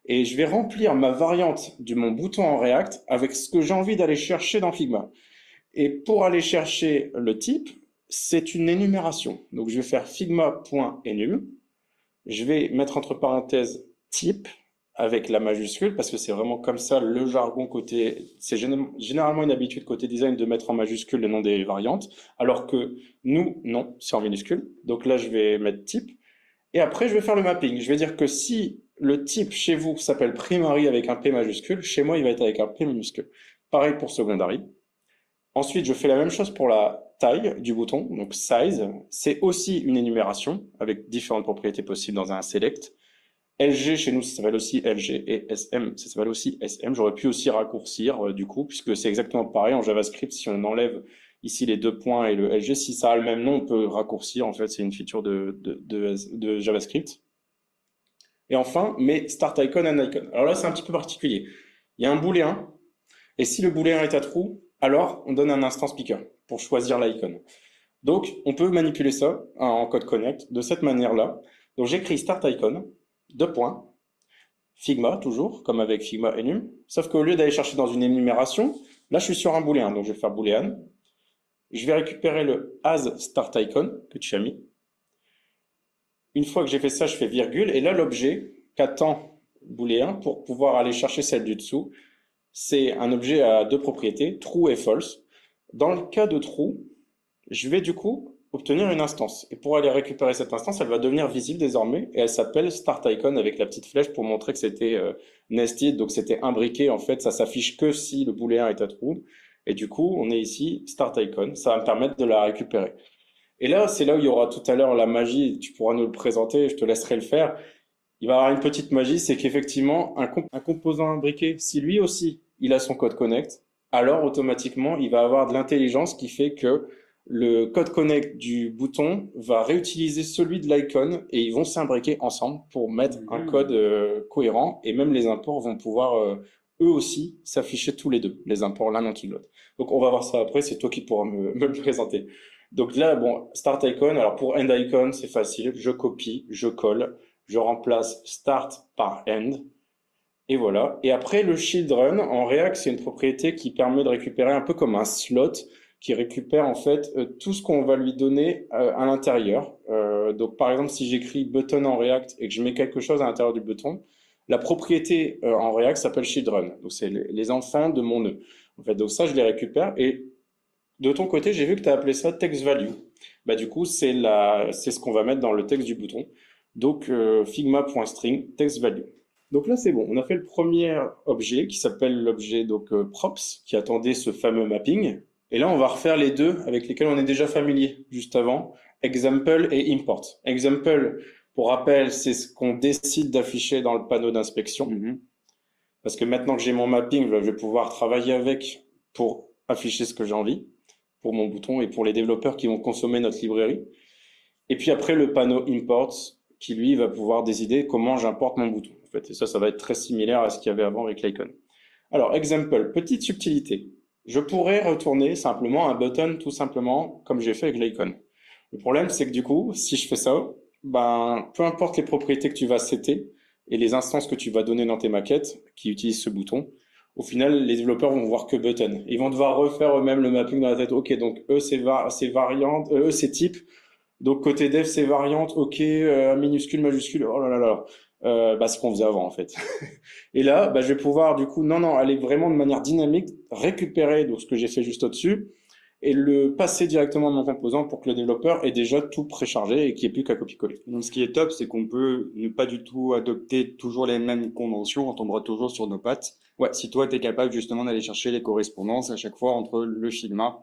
et je vais remplir ma variante de mon bouton en React avec ce que j'ai envie d'aller chercher dans Figma. Et pour aller chercher le type, c'est une énumération. Donc, je vais faire figma.enum. Je vais mettre entre parenthèses type avec la majuscule parce que c'est vraiment comme ça le jargon côté. C'est généralement une habitude côté design de mettre en majuscule le nom des variantes, alors que nous, non, c'est en minuscule. Donc là, je vais mettre type. Et après, je vais faire le mapping. Je vais dire que si le type chez vous s'appelle primary avec un P majuscule, chez moi, il va être avec un P minuscule. Pareil pour secondary. Ensuite, je fais la même chose pour la taille du bouton, donc size. C'est aussi une énumération avec différentes propriétés possibles dans un select. LG, chez nous, ça s'appelle aussi LG et SM, ça s'appelle aussi SM. J'aurais pu aussi raccourcir, du coup, puisque c'est exactement pareil en JavaScript. Si on enlève ici les deux points et le LG, si ça a le même nom, on peut raccourcir. En fait, c'est une feature de JavaScript. Et enfin, mes start icon and icon. Alors là, c'est un petit peu particulier. Il y a un booléen, et si le booléen est à true, alors on donne un instance picker pour choisir l'icône. Donc, on peut manipuler ça en code connect de cette manière-là. Donc, j'écris start icon, deux points, Figma toujours, comme avec Figma enum, sauf qu'au lieu d'aller chercher dans une énumération, là, je suis sur un booléen. Donc, je vais faire boolean. Je vais récupérer le as start icon que tu as mis. Une fois que j'ai fait ça, je fais virgule. Et là, l'objet qu'attend booléen pour pouvoir aller chercher celle du dessous, c'est un objet à deux propriétés, true et false. Dans le cas de true, je vais du coup obtenir une instance. Et pour aller récupérer cette instance, elle va devenir visible désormais et elle s'appelle start icon avec la petite flèche pour montrer que c'était nested, donc c'était imbriqué. En fait, ça s'affiche que si le booléen est à true. Et du coup, on est ici start icon. Ça va me permettre de la récupérer. Et là, c'est là où il y aura tout à l'heure la magie. Tu pourras nous le présenter, je te laisserai le faire. Il va y avoir une petite magie, c'est qu'effectivement, un composant imbriqué, si lui aussi, il a son code connect, alors automatiquement, il va avoir de l'intelligence qui fait que le code connect du bouton va réutiliser celui de l'icône et ils vont s'imbriquer ensemble pour mettre un code cohérent et même les imports vont pouvoir eux aussi s'afficher tous les deux, les imports l'un dans l'autre. Donc on va voir ça après, c'est toi qui pourras me le présenter. Donc là, bon, start icon, alors pour end icon, c'est facile, je copie, je colle, je remplace start par end. Et voilà. Et après, le children, en React, c'est une propriété qui permet de récupérer un peu comme un slot, qui récupère en fait tout ce qu'on va lui donner à l'intérieur. Donc, par exemple, si j'écris button en React et que je mets quelque chose à l'intérieur du bouton, la propriété en React s'appelle children. Donc, c'est les enfants de mon nœud. En fait, donc ça, je les récupère. Et de ton côté, j'ai vu que tu as appelé ça text value. Bah, du coup, c'est ce qu'on va mettre dans le texte du bouton. Donc, figma.string text value. Donc là, c'est bon. On a fait le premier objet qui s'appelle l'objet donc props qui attendait ce fameux mapping. Et là, on va refaire les deux avec lesquels on est déjà familier juste avant, example et import. Example, pour rappel, c'est ce qu'on décide d'afficher dans le panneau d'inspection. Parce que maintenant que j'ai mon mapping, je vais pouvoir travailler avec pour afficher ce que j'ai envie pour mon bouton et pour les développeurs qui vont consommer notre librairie. Et puis après, le panneau imports qui, lui, va pouvoir décider comment j'importe mon bouton. en fait. Et ça va être très similaire à ce qu'il y avait avant avec l'icon. Alors, example, petite subtilité. Je pourrais retourner simplement un button tout simplement comme j'ai fait avec l'icon. Le problème, c'est que du coup, si je fais ça, ben, peu importe les propriétés que tu vas setter et les instances que tu vas donner dans tes maquettes qui utilisent ce bouton, au final, les développeurs vont voir que button. Ils vont devoir refaire eux-mêmes le mapping dans la tête. Ok, donc eux, c'est variante, eux, c'est type. Donc côté dev, c'est variante. Ok, minuscule, majuscule. Oh là là là. Bah, ce qu'on faisait avant, en fait. Et là, bah, je vais pouvoir, du coup, non, aller vraiment de manière dynamique, récupérer donc, ce que j'ai fait juste au-dessus et le passer directement dans mon composant pour que le développeur ait déjà tout préchargé et qu'il n'y ait plus qu'à copier-coller. Donc, ce qui est top, c'est qu'on peut ne pas du tout adopter toujours les mêmes conventions, on tombera toujours sur nos pattes. Ouais. Si toi, tu es capable justement d'aller chercher les correspondances à chaque fois entre le Figma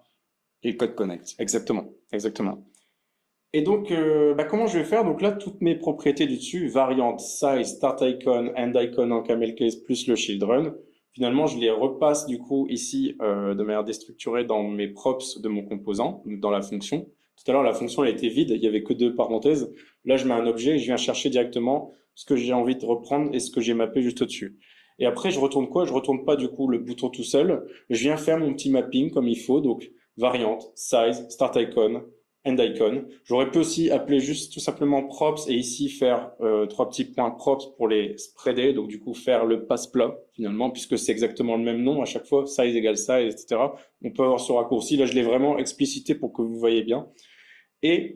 et Code Connect. Exactement, exactement. Et donc, bah, comment je vais faire? Donc là, toutes mes propriétés du dessus, variante, size, start icon, end icon en camel case, plus le children, finalement, je les repasse du coup ici de manière déstructurée dans mes props de mon composant, dans la fonction. Tout à l'heure, la fonction elle était vide, il y avait que deux parenthèses. Là, je mets un objet et je viens chercher directement ce que j'ai envie de reprendre et ce que j'ai mappé juste au-dessus. Et après, je retourne quoi? Je retourne pas du coup le bouton tout seul. Je viens faire mon petit mapping comme il faut. Donc, variante, size, start icon, end icon. J'aurais pu aussi appeler juste tout simplement props et ici faire trois petits points props pour les spreader. Donc, du coup, faire le passe-plat finalement, puisque c'est exactement le même nom à chaque fois, size égale size, etc. On peut avoir ce raccourci. Là, je l'ai vraiment explicité pour que vous voyez bien. Et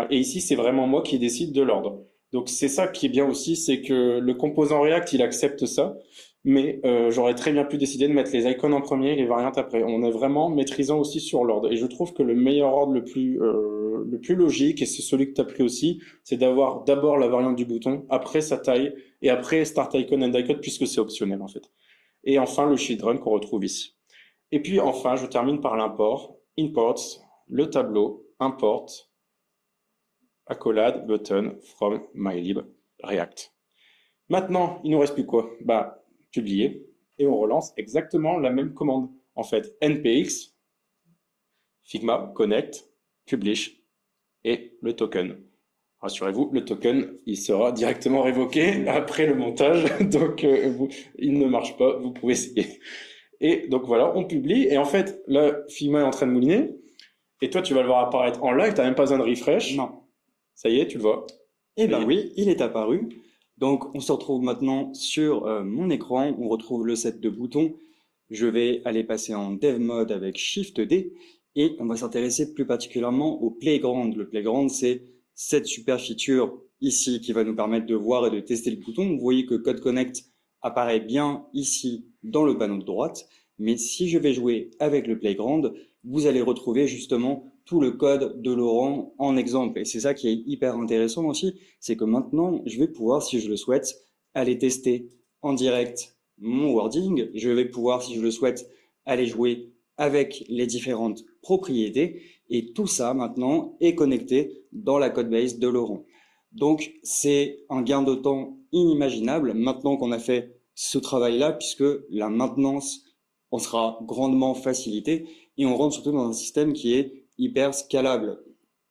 ici, c'est vraiment moi qui décide de l'ordre. Donc c'est ça qui est bien aussi, c'est que le composant React, il accepte ça, mais j'aurais très bien pu décider de mettre les icônes en premier et les variantes après. On est vraiment maîtrisant aussi sur l'ordre. Et je trouve que le meilleur ordre le plus logique, et c'est celui que tu as pris aussi, c'est d'avoir d'abord la variante du bouton, après sa taille, et après start icon, end icon, puisque c'est optionnel en fait. Et enfin le children qu'on retrouve ici. Et puis enfin, je termine par l'import, imports, le tableau, import, accolade, button, from, mylib, react. Maintenant, il nous reste plus quoi? Bah, publier, et on relance exactement la même commande. En fait, npx, figma, connect, publish, et le token. Rassurez-vous, le token, il sera directement révoqué après le montage, donc il ne marche pas, vous pouvez essayer. Et donc voilà, on publie, et en fait, là, Figma est en train de mouliner, et toi, tu vas le voir apparaître en live, tu n'as même pas besoin de refresh. Non. Ça y est, tu le vois. Eh ben oui, il est apparu. Donc, on se retrouve maintenant sur mon écran. On retrouve le set de boutons. Je vais aller passer en Dev Mode avec Shift D et on va s'intéresser plus particulièrement au Playground. Le Playground, c'est cette super feature ici qui va nous permettre de voir et de tester le bouton. Vous voyez que Code Connect apparaît bien ici dans le panneau de droite. Mais si je vais jouer avec le Playground, vous allez retrouver justement tout le code de Laurent en exemple. Et c'est ça qui est hyper intéressant aussi, c'est que maintenant, je vais pouvoir, si je le souhaite, aller tester en direct mon wording. Je vais pouvoir, si je le souhaite, aller jouer avec les différentes propriétés. Et tout ça, maintenant, est connecté dans la codebase de Laurent. Donc, c'est un gain de temps inimaginable maintenant qu'on a fait ce travail-là, puisque la maintenance en sera grandement facilitée et on rentre surtout dans un système qui est hyper scalable.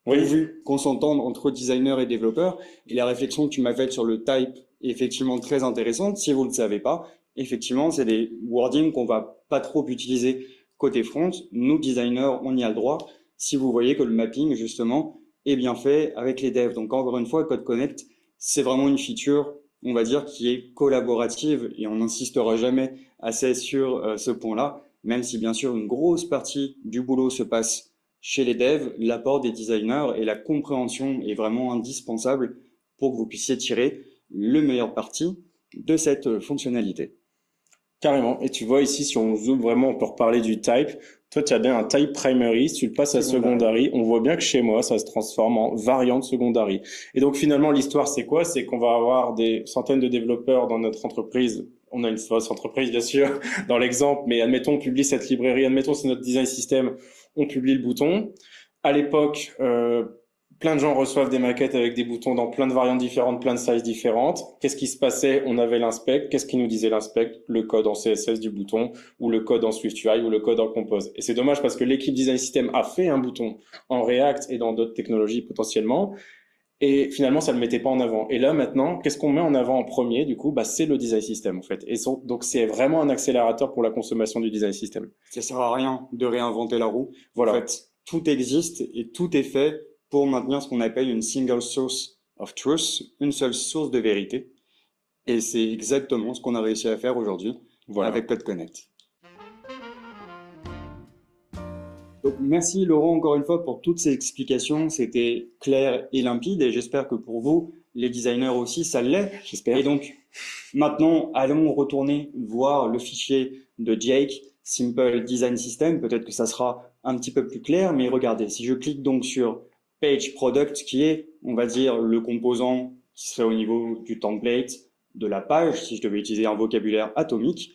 Oui. Vu qu'on s'entende entre designers et développeurs, et la réflexion que tu m'as faite sur le type est effectivement très intéressante. Si vous ne le savez pas, effectivement, c'est des wordings qu'on va pas trop utiliser côté front. Nous, designers, on y a le droit. Si vous voyez que le mapping, justement, est bien fait avec les devs. Donc, encore une fois, Code Connect, c'est vraiment une feature, on va dire, qui est collaborative et on n'insistera jamais assez sur ce point-là, même si bien sûr une grosse partie du boulot se passe chez les devs, l'apport des designers et la compréhension est vraiment indispensable pour que vous puissiez tirer le meilleur parti de cette fonctionnalité. Carrément. Et tu vois ici, si on zoome vraiment, on peut reparler du type. Toi, tu as bien un type primary. Si tu le passes à secondary, on voit bien que chez moi, ça se transforme en variante secondary. Et donc, finalement, l'histoire, c'est quoi? C'est qu'on va avoir des centaines de développeurs dans notre entreprise. On a une fausse entreprise, bien sûr, dans l'exemple, mais admettons, on publie cette librairie. Admettons, c'est notre design system. On publie le bouton. À l'époque, plein de gens reçoivent des maquettes avec des boutons dans plein de variantes différentes, plein de sizes différentes. Qu'est-ce qui se passait? On avait l'inspect. Qu'est-ce qui nous disait l'inspect? Le code en CSS du bouton, ou le code en SwiftUI, ou le code en Compose. Et c'est dommage parce que l'équipe Design System a fait un bouton en React et dans d'autres technologies potentiellement. Et finalement, ça ne le mettait pas en avant. Et là, maintenant, qu'est-ce qu'on met en avant en premier, du coup? Bah, c'est le design system, en fait. Donc, c'est vraiment un accélérateur pour la consommation du design system. Ça sert à rien de réinventer la roue. En Voilà. fait, tout existe et tout est fait pour maintenir ce qu'on appelle une single source of truth, une seule source de vérité. Et c'est exactement ce qu'on a réussi à faire aujourd'hui Voilà. avec Code Connect. Donc, merci Laurent encore une fois pour toutes ces explications. C'était clair et limpide et j'espère que pour vous, les designers aussi, ça l'est. J'espère. Et donc, maintenant, allons retourner voir le fichier de Jake, Simple Design System. Peut-être que ça sera un petit peu plus clair, mais regardez, si je clique donc sur Page Product, qui est, on va dire, le composant qui serait au niveau du template de la page, si je devais utiliser un vocabulaire atomique,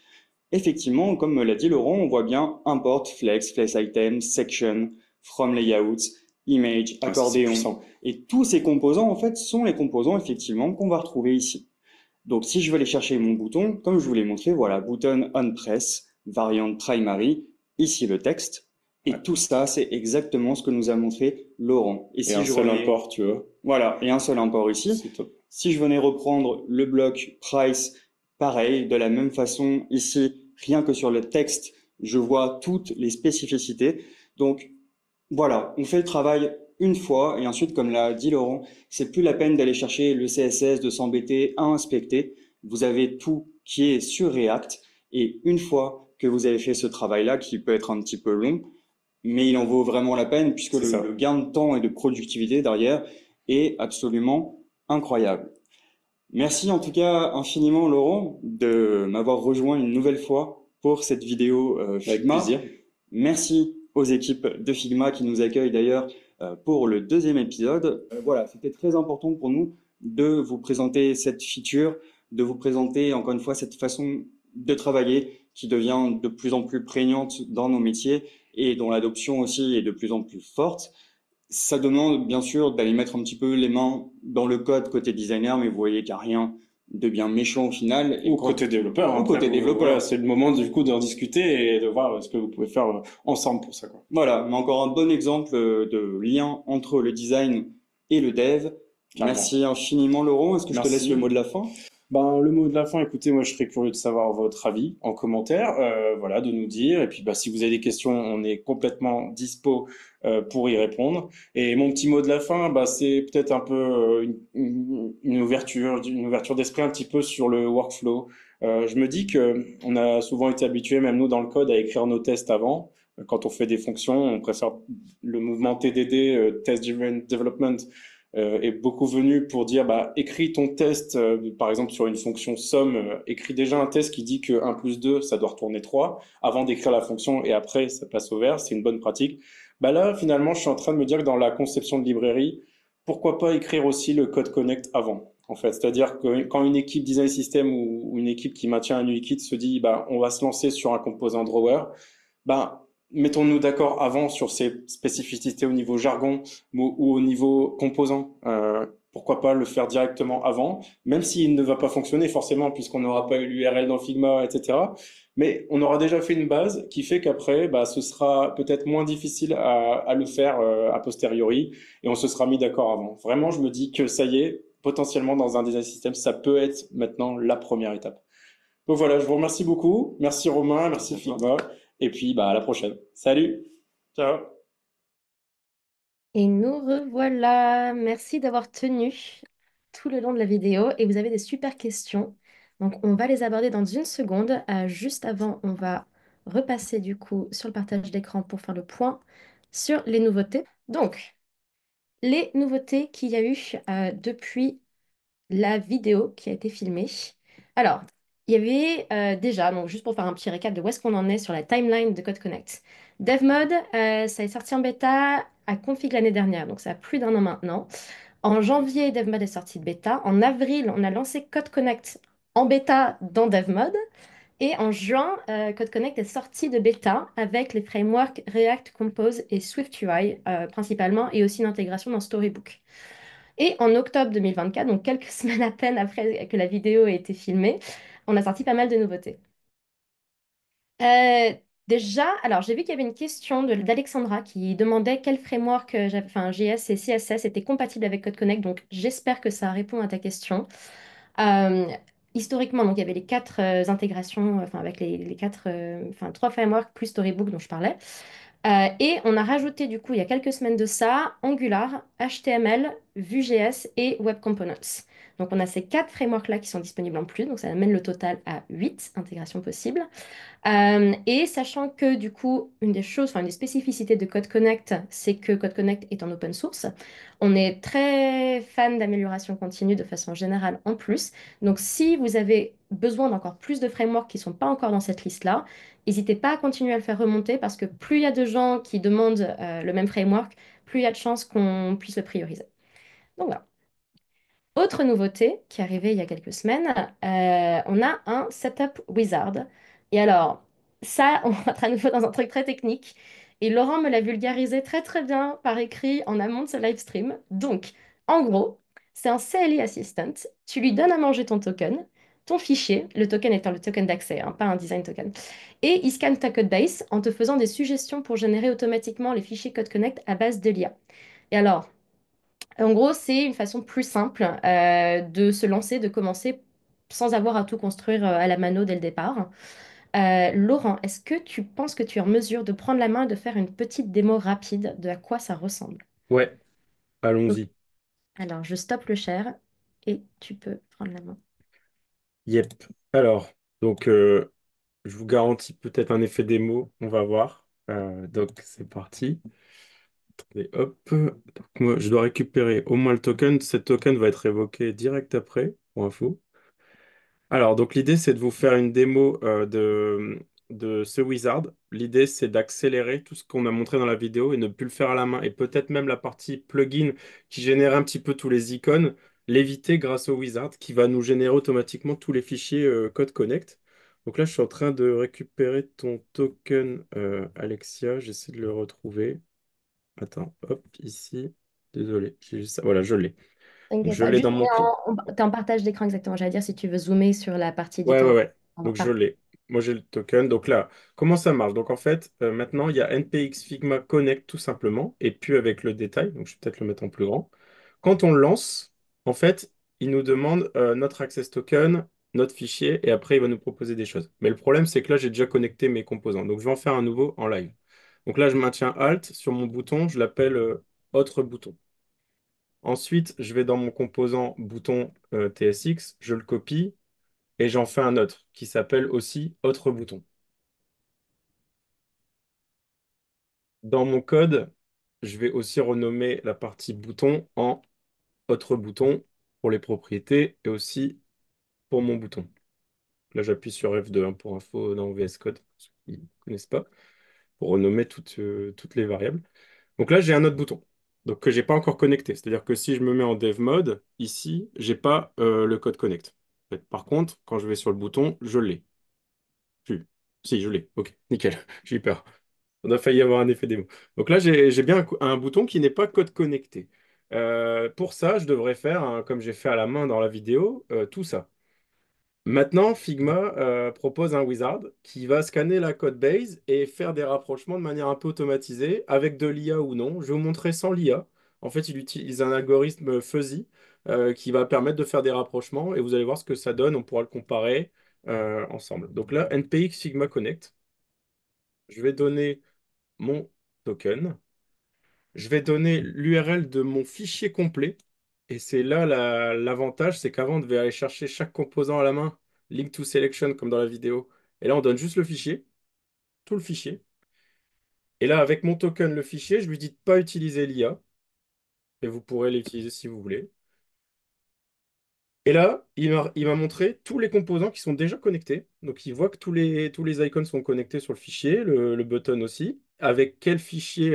effectivement, comme me l'a dit Laurent, on voit bien import, flex, flex item, section, from layout, image, Ah, ça, c'est accordéon. puissant. Et tous ces composants, en fait, sont les composants, effectivement, qu'on va retrouver ici. Donc, si je veux aller chercher mon bouton, comme je vous l'ai montré, voilà, button on press, variant primary, ici le texte. Et Ouais. tout ça, c'est exactement ce que nous a montré Laurent. Et Et si un je seul remets, import, tu vois. voilà, et un seul import ici, C'est top. si je venais reprendre le bloc price, pareil, de la même façon, ici, rien que sur le texte, je vois toutes les spécificités. Donc, voilà, on fait le travail une fois et ensuite, comme l'a dit Laurent, c'est plus la peine d'aller chercher le CSS, de s'embêter à inspecter. Vous avez tout qui est sur React et une fois que vous avez fait ce travail-là, qui peut être un petit peu long, mais il en vaut vraiment la peine puisque C'est ça. le gain de temps et de productivité derrière est absolument incroyable. Merci en tout cas infiniment Laurent de m'avoir rejoint une nouvelle fois pour cette vidéo Avec Figma. plaisir. Merci aux équipes de Figma qui nous accueillent d'ailleurs pour le deuxième épisode. Voilà, c'était très important pour nous de vous présenter cette feature, de vous présenter encore une fois cette façon de travailler qui devient de plus en plus prégnante dans nos métiers et dont l'adoption aussi est de plus en plus forte. Ça demande bien sûr d'aller mettre un petit peu les mains dans le code côté designer, mais vous voyez qu'il n'y a rien de bien méchant au final. Et Ou quand... côté développeur, Ou hein, côté voilà, développeur. c'est le moment du coup d'en discuter et de voir ce que vous pouvez faire ensemble pour ça, quoi. Voilà, mais encore un bon exemple de lien entre le design et le dev. Carrément. Merci infiniment Laurent. Est-ce que je te laisse Merci. le mot de la fin? Ben, le mot de la fin, écoutez, moi je serais curieux de savoir votre avis en commentaire, voilà, de nous dire. Et puis bah, si vous avez des questions, on est complètement dispo pour y répondre. Et mon petit mot de la fin, bah, c'est peut-être un peu une ouverture d'esprit un petit peu sur le workflow. Je me dis que on a souvent été habitués, même nous dans le code, à écrire nos tests avant. Quand on fait des fonctions, on préfère le mouvement TDD, Test Driven Development, est beaucoup venu pour dire bah, écris ton test, par exemple sur une fonction somme, écris déjà un test qui dit que 1 plus 2, ça doit retourner 3, avant d'écrire la fonction et après ça passe au vert, c'est une bonne pratique. Bah là, finalement, je suis en train de me dire que dans la conception de librairie, pourquoi pas écrire aussi le code connect avant, en fait. C'est-à-dire que quand une équipe design system ou une équipe qui maintient un UI-kit se dit bah, on va se lancer sur un composant drawer, bah, mettons-nous d'accord avant sur ces spécificités au niveau jargon ou au niveau composant. Pourquoi pas le faire directement avant, même s'il ne va pas fonctionner forcément puisqu'on n'aura pas eu l'URL dans Figma, etc. Mais on aura déjà fait une base qui fait qu'après, bah, ce sera peut-être moins difficile à le faire a posteriori et on se sera mis d'accord avant. Vraiment, je me dis que ça y est, potentiellement dans un design system, ça peut être maintenant la première étape. Donc voilà, je vous remercie beaucoup. Merci Romain, merci Merci à toi. Figma. Et puis bah, à la prochaine. Salut. Ciao. Et nous revoilà. Merci d'avoir tenu tout le long de la vidéo et vous avez des super questions. Donc on va les aborder dans une seconde. Juste avant, on va repasser du coup sur le partage d'écran pour faire le point sur les nouveautés. Donc, les nouveautés qu'il y a eu depuis la vidéo qui a été filmée. Alors, il y avait déjà, donc juste pour faire un petit récap de où est-ce qu'on en est sur la timeline de Code Connect. DevMod, ça est sorti en bêta à config l'année dernière, donc ça a plus d'un an maintenant. En janvier, DevMod est sorti de bêta. En avril, on a lancé Code Connect en bêta dans DevMod. Et en juin, Code Connect est sorti de bêta avec les frameworks React, Compose et SwiftUI principalement, et aussi une intégration dans Storybook. Et en octobre 2024, donc quelques semaines à peine après que la vidéo ait été filmée, on a sorti pas mal de nouveautés. Euh, Déjà, alors j'ai vu qu'il y avait une question d'Alexandra qui demandait quel framework enfin, JS et CSS étaient compatibles avec Code Connect. Donc j'espère que ça répond à ta question. Euh, Historiquement, donc il y avait les quatre intégrations, enfin avec les quatre, enfin trois frameworks plus Storybook dont je parlais. Et on a rajouté du coup il y a quelques semaines de ça Angular, HTML, Vue.js et Web Components. Donc on a ces quatre frameworks-là qui sont disponibles en plus, donc ça amène le total à 8 intégrations possibles. Et sachant que du coup, une des choses, enfin une des spécificités de Code Connect, c'est que Code Connect est en open source. On est très fan d'amélioration continue de façon générale en plus. Donc si vous avez besoin d'encore plus de frameworks qui ne sont pas encore dans cette liste-là, n'hésitez pas à continuer à le faire remonter parce que plus il y a de gens qui demandent le même framework, plus il y a de chances qu'on puisse le prioriser. Donc voilà. Autre nouveauté qui est arrivée il y a quelques semaines, on a un setup wizard. Et alors, ça, on rentre à nouveau dans un truc très technique. Et Laurent me l'a vulgarisé très très bien par écrit en amont de ce live stream. Donc, en gros, c'est un CLI Assistant. Tu lui donnes à manger ton token, ton fichier, le token étant le token d'accès, hein, pas un design token. Et il scanne ta code base en te faisant des suggestions pour générer automatiquement les fichiers Code Connect à base de l'IA. Et alors, en gros, c'est une façon plus simple de se lancer, de commencer sans avoir à tout construire à la mano dès le départ. Laurent, est-ce que tu penses que tu es en mesure de prendre la main et de faire une petite démo rapide de à quoi ça ressemble? Ouais, Ok. allons-y. Alors, je stoppe le share et tu peux prendre la main. Yep. Alors, donc, je vous garantis peut-être un effet démo, on va voir. Donc, c'est parti. Attendez, hop. Donc, moi, je dois récupérer au moins le token. Cette token va être évoqué direct après, pour info. Alors, donc l'idée, c'est de vous faire une démo de ce wizard. L'idée, c'est d'accélérer tout ce qu'on a montré dans la vidéo et ne plus le faire à la main. Et peut-être même la partie plugin qui génère un petit peu tous les icônes, l'éviter grâce au wizard qui va nous générer automatiquement tous les fichiers Code Connect. Donc là, je suis en train de récupérer ton token Alexia. J'essaie de le retrouver. Attends, hop, ici. Désolé, j'ai juste ça. Voilà, je l'ai. Donc, T'inquiète je pas. l'ai Juste, dans mon clone. t'es en partage d'écran exactement. J'allais dire si tu veux zoomer sur la partie du Ouais, ouais, temps. ouais. Donc je l'ai. Moi j'ai le token. Donc là, comment ça marche? Donc en fait, maintenant il y a NPX Figma Connect tout simplement, et puis avec le détail. Donc je vais peut-être le mettre en plus grand. Quand on le lance, en fait, il nous demande notre access token, notre fichier, et après il va nous proposer des choses. Mais le problème, c'est que là, j'ai déjà connecté mes composants. Donc je vais en faire un nouveau en live. Donc là, je maintiens Alt sur mon bouton, je l'appelle autre bouton. Ensuite, je vais dans mon composant bouton TSX, je le copie et j'en fais un autre qui s'appelle aussi autre bouton. Dans mon code, je vais aussi renommer la partie bouton en autre bouton pour les propriétés et aussi pour mon bouton. Là, j'appuie sur F2 hein, pour info dans VS Code, pour ceux qui ne connaissent pas, pour renommer toutes les variables. Donc là, j'ai un autre bouton. Donc que j'ai pas encore connecté. C'est-à-dire que si je me mets en dev mode, ici, j'ai pas le code connect. Par contre, quand je vais sur le bouton, je l'ai. Si, si, je l'ai. Ok, nickel. J'ai eu peur. On a failli avoir un effet démo. Donc là, j'ai bien un bouton qui n'est pas code connecté. Pour ça, je devrais faire, hein, comme j'ai fait à la main dans la vidéo, tout ça. Maintenant, Figma propose un wizard qui va scanner la code base et faire des rapprochements de manière un peu automatisée, avec de l'IA ou non. Je vais vous montrer sans l'IA. En fait, il utilise un algorithme fuzzy qui va permettre de faire des rapprochements et vous allez voir ce que ça donne. On pourra le comparer ensemble. Donc là, NPX Figma Connect. Je vais donner mon token. Je vais donner l'URL de mon fichier complet. Et c'est là l'avantage, c'est qu'avant, on devait aller chercher chaque composant à la main, link to selection comme dans la vidéo. Et là, on donne juste le fichier, tout le fichier. Et là, avec mon token, le fichier, je lui dis de ne pas utiliser l'IA. Et vous pourrez l'utiliser si vous voulez. Et là, il m'a montré tous les composants qui sont déjà connectés. Donc, il voit que tous les icônes sont connectés sur le fichier, le button aussi, avec quel fichier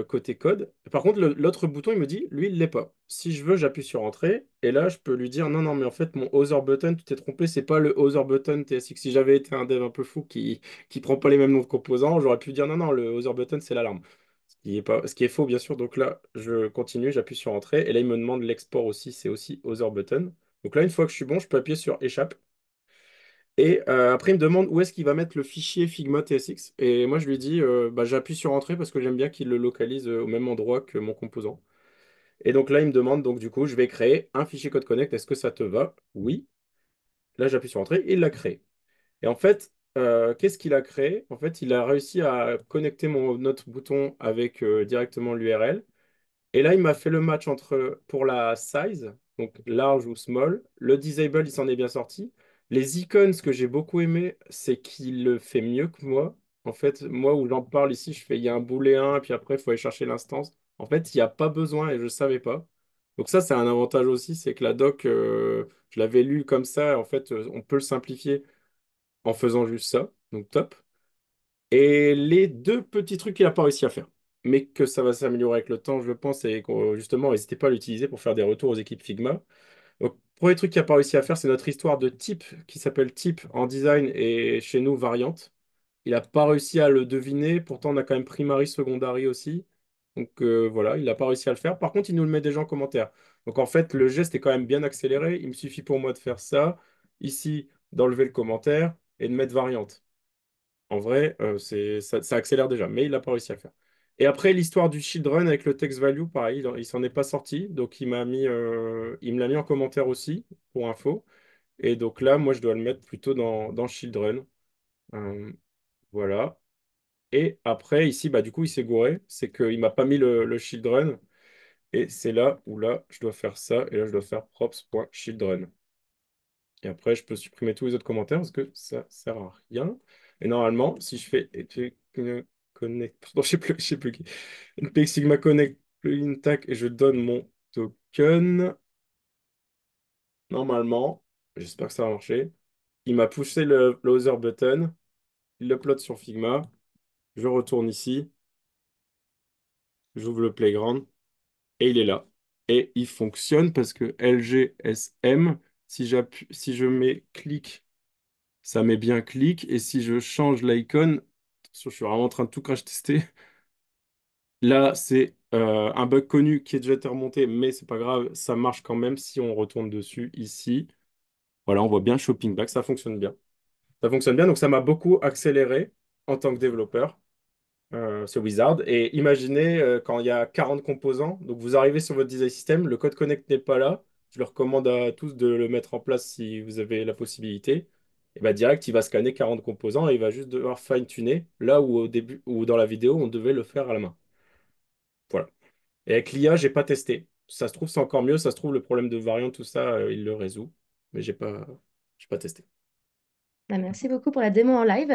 côté code. Par contre, l'autre bouton, il me dit, lui, il ne l'est pas. Si je veux, j'appuie sur Entrée. Et là, je peux lui dire, non, non, mais en fait, mon other button, tu t'es trompé, c'est pas le other button TSX. Si j'avais été un dev un peu fou qui prend pas les mêmes noms de composants, j'aurais pu dire, non, non, le other button, c'est l'alarme. Ce qui est faux, bien sûr. Donc là, je continue, j'appuie sur Entrée. Et là, il me demande l'export aussi, c'est aussi other button. Donc là, une fois que je suis bon, je peux appuyer sur Échappe. Et après, il me demande où est-ce qu'il va mettre le fichier Figma TSX. Et moi, je lui dis, bah, j'appuie sur Entrée parce que j'aime bien qu'il le localise au même endroit que mon composant. Et donc là, il me demande, donc du coup, je vais créer un fichier code connect. Est-ce que ça te va? Oui. Là, j'appuie sur Entrée et il l'a créé. Et en fait, qu'est-ce qu'il a créé? En fait, il a réussi à connecter notre bouton avec directement l'URL. Et là, il m'a fait le match entre pour la size, donc large ou small. Le disable, il s'en est bien sorti. Les icônes, ce que j'ai beaucoup aimé, c'est qu'il le fait mieux que moi. En fait, moi, où j'en parle ici, je fais il y a un booléen, et puis après, il faut aller chercher l'instance. En fait, il n'y a pas besoin et je ne savais pas. Donc ça, c'est un avantage aussi, c'est que la doc, je l'avais lu comme ça. En fait, on peut le simplifier en faisant juste ça. Donc top. Et les deux petits trucs qu'il n'a pas réussi à faire, mais que ça va s'améliorer avec le temps, je pense, et justement, n'hésitez pas à l'utiliser pour faire des retours aux équipes Figma. Donc, premier truc qu'il n'a pas réussi à faire, c'est notre histoire de type qui s'appelle type en design et chez nous variante. Il n'a pas réussi à le deviner, pourtant on a quand même primary, secondary aussi. Donc voilà, il n'a pas réussi à le faire. Par contre, il nous le met déjà en commentaire. Donc en fait, le geste est quand même bien accéléré. Il me suffit pour moi de faire ça, ici, d'enlever le commentaire et de mettre variante. En vrai, ça accélère déjà, mais il n'a pas réussi à le faire. Et après, l'histoire du children avec le text value, pareil, il s'en est pas sorti. Donc, il me l'a mis en commentaire aussi, pour info. Et donc là, moi, je dois le mettre plutôt dans children. Euh, voilà. Et après, ici, bah, du coup, il s'est gouré. C'est qu'il m'a pas mis le children. Et c'est là où là, je dois faire ça. Et là, je dois faire props.children. Et après, je peux supprimer tous les autres commentaires parce que ça sert à rien. Et normalement, si je fais connect, pardon, je sais plus qui. NPX Sigma Connect plugin tac et je donne mon token. Normalement, j'espère que ça va marcher. Il m'a poussé le browser button. Il l'upload sur Figma. Je retourne ici. J'ouvre le playground et il est là. Et il fonctionne parce que LGSM, si je mets clic, ça met bien clic. Et si je change l'icône, attention, je suis vraiment en train de tout crash tester. Là, c'est un bug connu qui est déjà été remonté, mais c'est pas grave, ça marche quand même si on retourne dessus ici. Voilà, on voit bien Shopping Back, ça fonctionne bien. Ça fonctionne bien, donc ça m'a beaucoup accéléré en tant que développeur, ce Wizard. Et imaginez quand il y a 40 composants, donc vous arrivez sur votre design system, le code connect n'est pas là. Je leur recommande à tous de le mettre en place si vous avez la possibilité. Et bah direct, il va scanner 40 composants et il va juste devoir fine-tuner là où au début ou dans la vidéo, on devait le faire à la main. Voilà. Et avec l'IA, j'ai pas testé. Ça se trouve, c'est encore mieux. Ça se trouve, le problème de variant, tout ça, il le résout. Mais j'ai pas testé. Bah, merci beaucoup pour la démo en live,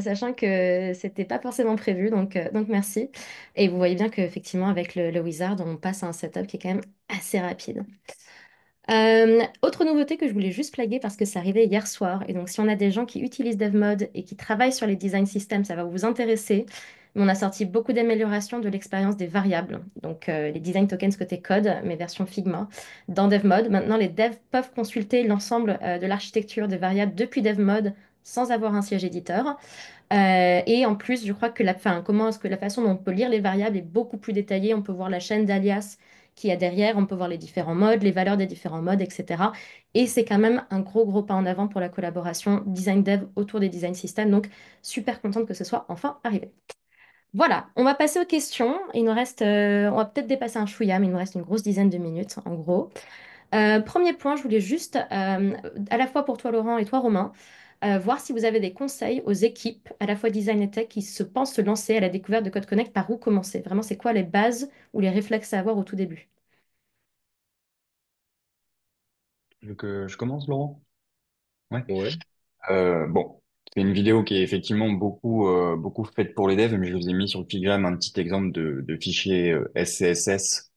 sachant que c'était pas forcément prévu, donc merci. Et vous voyez bien qu'effectivement, avec le Wizard, on passe à un setup qui est quand même assez rapide. Autre nouveauté que je voulais juste flaguer parce que ça arrivait hier soir, et donc si on a des gens qui utilisent DevMod et qui travaillent sur les design systems, ça va vous intéresser. Mais on a sorti beaucoup d'améliorations de l'expérience des variables, donc les design tokens côté code, mais version Figma, dans DevMod. Maintenant, les devs peuvent consulter l'ensemble de l'architecture des variables depuis DevMod sans avoir un siège éditeur. Et en plus, je crois que comment est-ce que la façon dont on peut lire les variables est beaucoup plus détaillée. On peut voir la chaîne d'alias qu'il y a derrière, on peut voir les différents modes, les valeurs des différents modes, etc. Et c'est quand même un gros pas en avant pour la collaboration design dev autour des design systems. Donc, super contente que ce soit enfin arrivé. Voilà, on va passer aux questions. On va peut-être dépasser un chouïa, mais il nous reste une grosse dizaine de minutes en gros. Premier point, je voulais juste, à la fois pour toi Laurent et toi Romain, voir si vous avez des conseils aux équipes, à la fois design et tech, qui pensent se lancer à la découverte de Code Connect, par où commencer? Vraiment, c'est quoi les bases ou les réflexes à avoir au tout début? Donc, je commence, Laurent? Ouais. Ouais. Bon, c'est une vidéo qui est effectivement beaucoup faite pour les devs, mais je vous ai mis sur Pigram un petit exemple de fichier SCSS,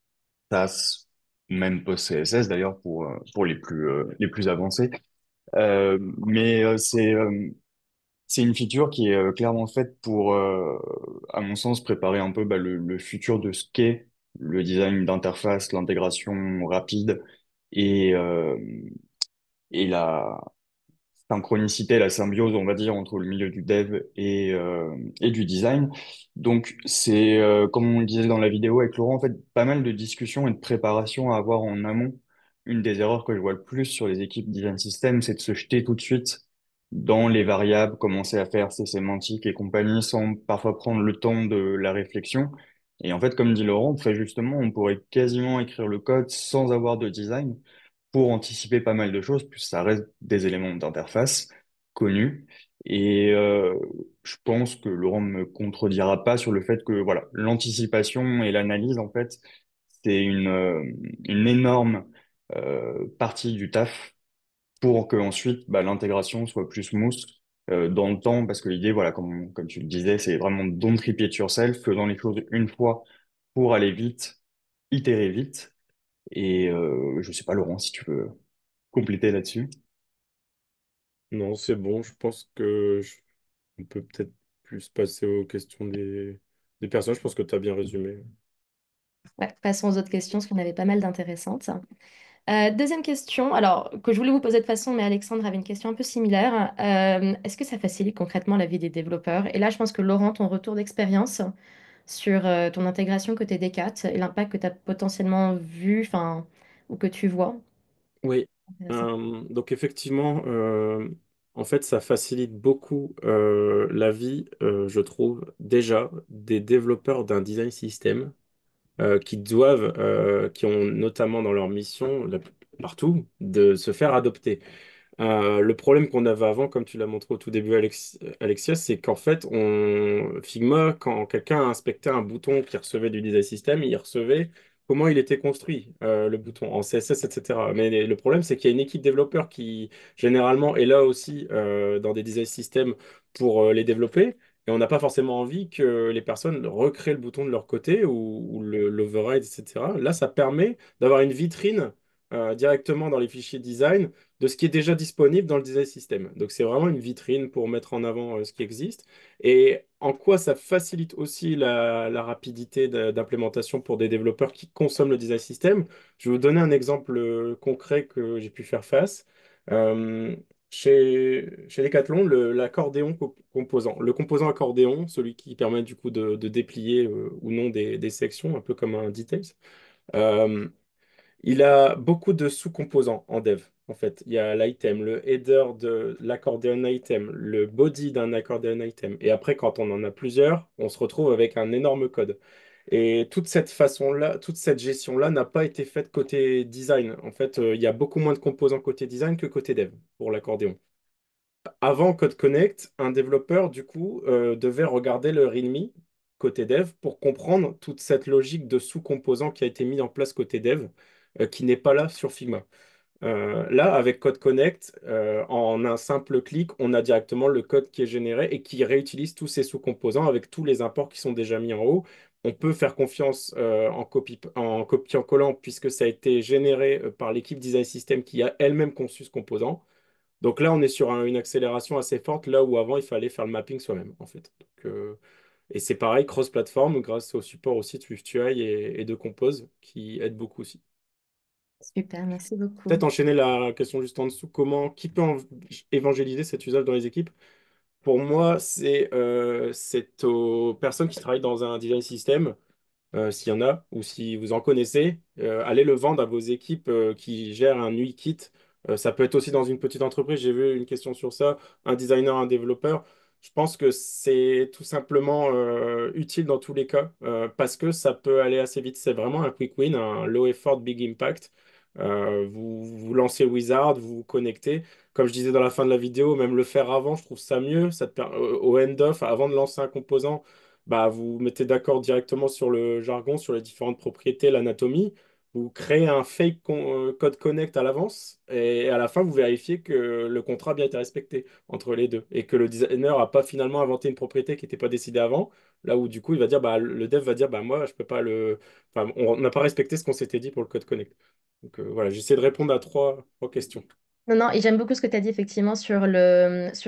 SAS, ou même PostCSS d'ailleurs pour les plus avancés. Mais c'est une feature qui est clairement faite pour, à mon sens, préparer un peu bah, le futur de ce qu'est le design d'interface, l'intégration rapide et, euh, et la synchronicité, la symbiose, on va dire, entre le milieu du dev et du design. Donc, c'est, comme on le disait dans la vidéo avec Laurent, en fait, pas mal de discussions et de préparation à avoir en amont. Une des erreurs que je vois le plus sur les équipes design system, c'est de se jeter tout de suite dans les variables, commencer à faire ces sémantiques et compagnie sans parfois prendre le temps de la réflexion. Et en fait, comme dit Laurent, très justement, on pourrait quasiment écrire le code sans avoir de design pour anticiper pas mal de choses, puisque ça reste des éléments d'interface connus. Et je pense que Laurent ne me contredira pas sur le fait que voilà, l'anticipation et l'analyse, en fait, c'est une énorme partie du taf pour que ensuite bah, l'intégration soit plus smooth dans le temps, parce que l'idée, voilà, comme tu le disais, c'est vraiment don't repeat yourself, faisant les choses une fois pour aller vite, itérer vite. Et je sais pas, Laurent, si tu veux compléter là-dessus. Non, c'est bon. Je pense que on peut peut-être plus passer aux questions des personnes. Je pense que tu as bien résumé. Ouais, passons aux autres questions, parce qu'on avait pas mal d'intéressantes. Deuxième question, alors que je voulais vous poser de façon, mais Alexandre avait une question un peu similaire. Est-ce que ça facilite concrètement la vie des développeurs? Et là, je pense que Laurent, ton retour d'expérience sur ton intégration côté Decat et l'impact que tu as potentiellement vu, enfin, ou que tu vois. Oui, Intéressant. donc effectivement, en fait, ça facilite beaucoup la vie, je trouve, déjà des développeurs d'un design system qui ont notamment dans leur mission, partout, de se faire adopter. Le problème qu'on avait avant, comme tu l'as montré au tout début, Alexia, c'est qu'en fait, Figma, quand quelqu'un inspectait un bouton qui recevait du design system, il recevait comment il était construit, le bouton, en CSS, etc. Mais le problème, c'est qu'il y a une équipe développeur qui, généralement, est là aussi dans des design systems pour les développer. Et on n'a pas forcément envie que les personnes recréent le bouton de leur côté ou l'override, etc. Là, ça permet d'avoir une vitrine directement dans les fichiers design de ce qui est déjà disponible dans le design system. Donc c'est vraiment une vitrine pour mettre en avant ce qui existe. Et en quoi ça facilite aussi la rapidité d'implémentation pour des développeurs qui consomment le design system. Je vais vous donner un exemple concret que j'ai pu faire face. Euh, chez Decathlon, l'accordéon composant. Le composant accordéon, celui qui permet du coup de déplier ou non des sections, un peu comme un details. Euh, il a beaucoup de sous-composants en dev, en fait. Il y a l'item, le header de l'accordéon item, le body d'un accordéon item. Et après, quand on en a plusieurs, on se retrouve avec un énorme code. Et toute cette façon-là, toute cette gestion-là n'a pas été faite côté design. En fait, il y a beaucoup moins de composants côté design que côté dev pour l'accordéon. Avant Code Connect, un développeur, du coup, devait regarder le README côté dev pour comprendre toute cette logique de sous-composants qui a été mis en place côté dev, qui n'est pas là sur Figma. Là, avec Code Connect, en un simple clic, on a directement le code qui est généré et qui réutilise tous ces sous-composants avec tous les imports qui sont déjà mis en haut. On peut faire confiance en copiant-collant puisque ça a été généré par l'équipe Design System qui a elle-même conçu ce composant. Donc là, on est sur une accélération assez forte, là où avant, il fallait faire le mapping soi-même, en fait. Et c'est pareil, cross-platform, grâce au support aussi de SwiftUI et de Compose, qui aide beaucoup aussi. Super, merci Peut-être beaucoup. enchaîner la question juste en dessous, qui peut évangéliser cet usage dans les équipes? Pour moi, c'est aux personnes qui travaillent dans un design system s'il y en a, ou si vous en connaissez, allez le vendre à vos équipes qui gèrent un UI kit. Ça peut être aussi dans une petite entreprise. J'ai vu une question sur ça, un designer, un développeur. Je pense que c'est tout simplement utile dans tous les cas parce que ça peut aller assez vite. C'est vraiment un quick win, un low effort, big impact. Vous lancez Wizard, vous vous connectez. Comme je disais dans la fin de la vidéo, même le faire avant, je trouve ça mieux. Au end-off, avant de lancer un composant, bah, vous mettez d'accord directement sur le jargon, sur les différentes propriétés, l'anatomie. Vous créez un fake code connect à l'avance et à la fin, vous vérifiez que le contrat a bien été respecté entre les deux et que le designer n'a pas finalement inventé une propriété qui n'était pas décidée avant. Là où du coup, il va dire, bah, le dev va dire, bah, moi, je peux pas le. Enfin, on n'a pas respecté ce qu'on s'était dit pour le code connect. Donc voilà, j'essaie de répondre à trois questions. Non, non, et j'aime beaucoup ce que tu as dit effectivement sur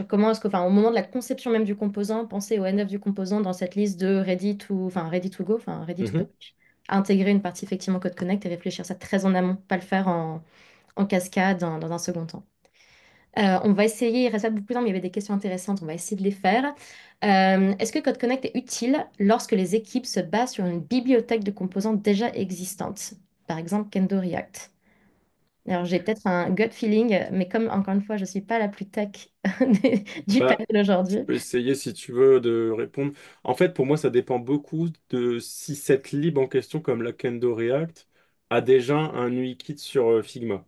comment est-ce que, enfin, au moment de la conception même du composant, penser au end-of du composant dans cette liste de ready to go, enfin, ready to Mhm. publish, intégrer une partie effectivement Code Connect et réfléchir ça très en amont, pas le faire en cascade dans un second temps. On va essayer, il reste pas beaucoup de temps, mais il y avait des questions intéressantes, on va essayer de les faire. Est-ce que Code Connect est utile lorsque les équipes se basent sur une bibliothèque de composants déjà existantes, par exemple Kendo React? Alors, j'ai peut-être un gut feeling, mais comme encore une fois, je ne suis pas la plus tech du Bah, panel je aujourd'hui. peux essayer si tu veux de répondre. En fait, pour moi, ça dépend beaucoup de si cette lib en question, comme la Kendo React, a déjà un UI kit sur Figma.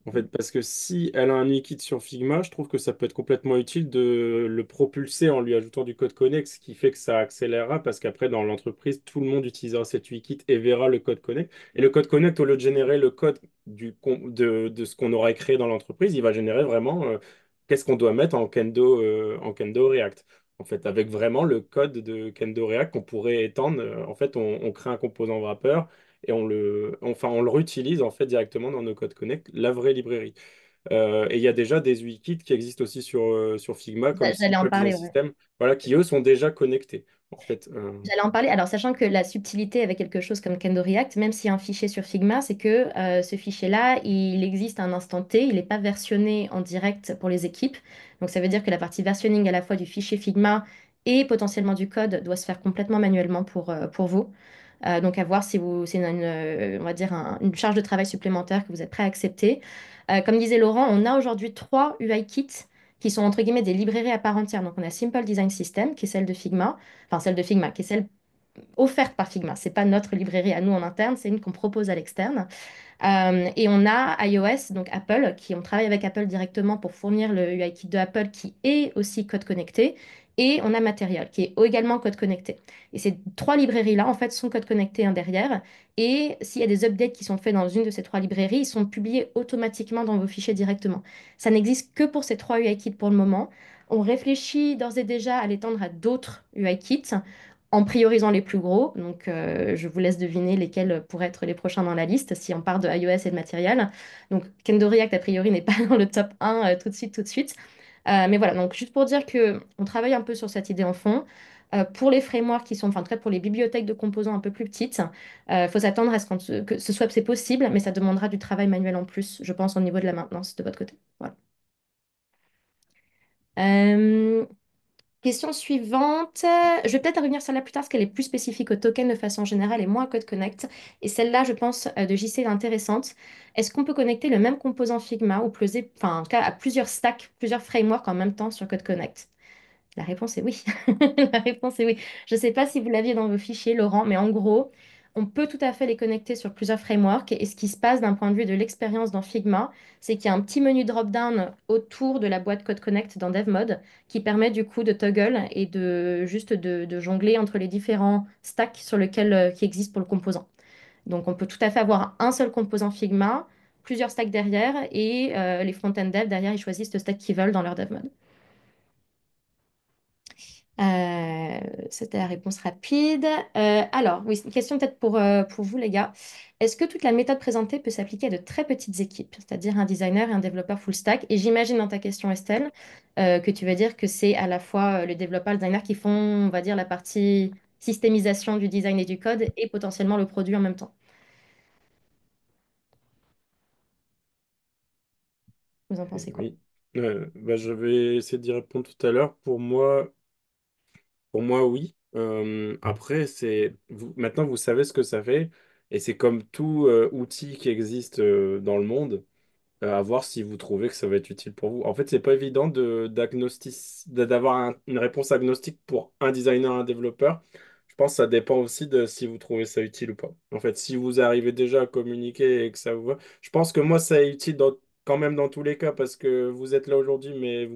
En fait, parce que si elle a un wiki sur Figma, je trouve que ça peut être complètement utile de le propulser en lui ajoutant du code connect, ce qui fait que ça accélérera, parce qu'après, dans l'entreprise, tout le monde utilisera cette wiki et verra le code connect. Et le code connect, au lieu de générer le code de ce qu'on aura créé dans l'entreprise, il va générer vraiment qu'est-ce qu'on doit mettre en Kendo React. En fait, avec vraiment le code de Kendo React qu'on pourrait étendre. En fait, on crée un composant wrapper et on le réutilise en fait directement dans nos codes connect, la vraie librairie. Et il y a déjà des wikits qui existent aussi sur Figma, comme J'allais en Simple Design parler, ouais. System, voilà, qui eux sont déjà connectés. En fait, J'allais en parler. Alors, sachant que la subtilité avec quelque chose comme Kendo React, même s'il y a un fichier sur Figma, c'est que ce fichier-là, il existe à un instant T, il n'est pas versionné en direct pour les équipes. Donc, ça veut dire que la partie versionning à la fois du fichier Figma et potentiellement du code doit se faire complètement manuellement pour vous. Donc, à voir si c'est on va dire une charge de travail supplémentaire que vous êtes prêt à accepter. Comme disait Laurent, on a aujourd'hui trois UI kits qui sont entre guillemets des librairies à part entière. Donc, on a Simple Design System, qui est celle de Figma, enfin celle de Figma, qui est celle offerte par Figma. C'est pas notre librairie à nous en interne, c'est une qu'on propose à l'externe. Et on a iOS, donc Apple, on travaille avec Apple directement pour fournir le UI Kit de Apple qui est aussi code connecté. Et on a Material qui est également code connecté. Et ces trois librairies-là, en fait, sont code connecté derrière. Et s'il y a des updates qui sont faits dans une de ces trois librairies, ils sont publiés automatiquement dans vos fichiers directement. Ça n'existe que pour ces trois UI Kits pour le moment. On réfléchit d'ores et déjà à l'étendre à d'autres UI Kits en priorisant les plus gros. Donc, je vous laisse deviner lesquels pourraient être les prochains dans la liste si on part de iOS et de matériel. Donc, Kendo React, a priori, n'est pas dans le top 1 tout de suite, tout de suite. Mais voilà, donc juste pour dire que on travaille un peu sur cette idée en fond. Pour les frameworks qui sont, enfin, en tout cas pour les bibliothèques de composants un peu plus petites, il faut s'attendre à que ce soit c'est possible, mais ça demandera du travail manuel en plus, je pense, au niveau de la maintenance de votre côté. Voilà. Euh, Question suivante. Je vais peut-être revenir sur là plus tard parce qu'elle est plus spécifique au token de façon générale et moins à Code Connect. Et celle-là, je pense, de JC est intéressante. Est-ce qu'on peut connecter le même composant Figma ou enfin, en tout cas, à plusieurs stacks, plusieurs frameworks en même temps sur Code Connect? La réponse est oui. La réponse est oui. Je ne sais pas si vous l'aviez dans vos fichiers, Laurent, mais en gros, on peut tout à fait les connecter sur plusieurs frameworks. Et ce qui se passe d'un point de vue de l'expérience dans Figma, c'est qu'il y a un petit menu drop-down autour de la boîte Code Connect dans Dev Mode qui permet du coup de toggle et de jongler entre les différents stacks sur lesquels qui existent pour le composant. Donc on peut tout à fait avoir un seul composant Figma, plusieurs stacks derrière et les front-end dev derrière, ils choisissent le stack qu'ils veulent dans leur Dev Mode. Euh, C'était la réponse rapide. Alors, oui, c'est une question peut-être pour vous, les gars. Est-ce que toute la méthode présentée peut s'appliquer à de très petites équipes, c'est-à-dire un designer et un développeur full stack? Et j'imagine dans ta question, Estelle, que tu veux dire que c'est à la fois le développeur et le designer qui font, on va dire, la partie systémisation du design et du code et potentiellement le produit en même temps. Vous en pensez quoi? oui. Bah, je vais essayer d'y répondre tout à l'heure. Pour moi, oui. Après, maintenant, vous savez ce que ça fait. Et c'est comme tout outil qui existe dans le monde. À voir si vous trouvez que ça va être utile pour vous. En fait, c'est pas évident d'avoir une réponse agnostique pour un designer, un développeur. Je pense que ça dépend aussi de si vous trouvez ça utile ou pas. En fait, si vous arrivez déjà à communiquer et que ça vous va, je pense que moi, ça est utile quand même dans tous les cas parce que vous êtes là aujourd'hui, mais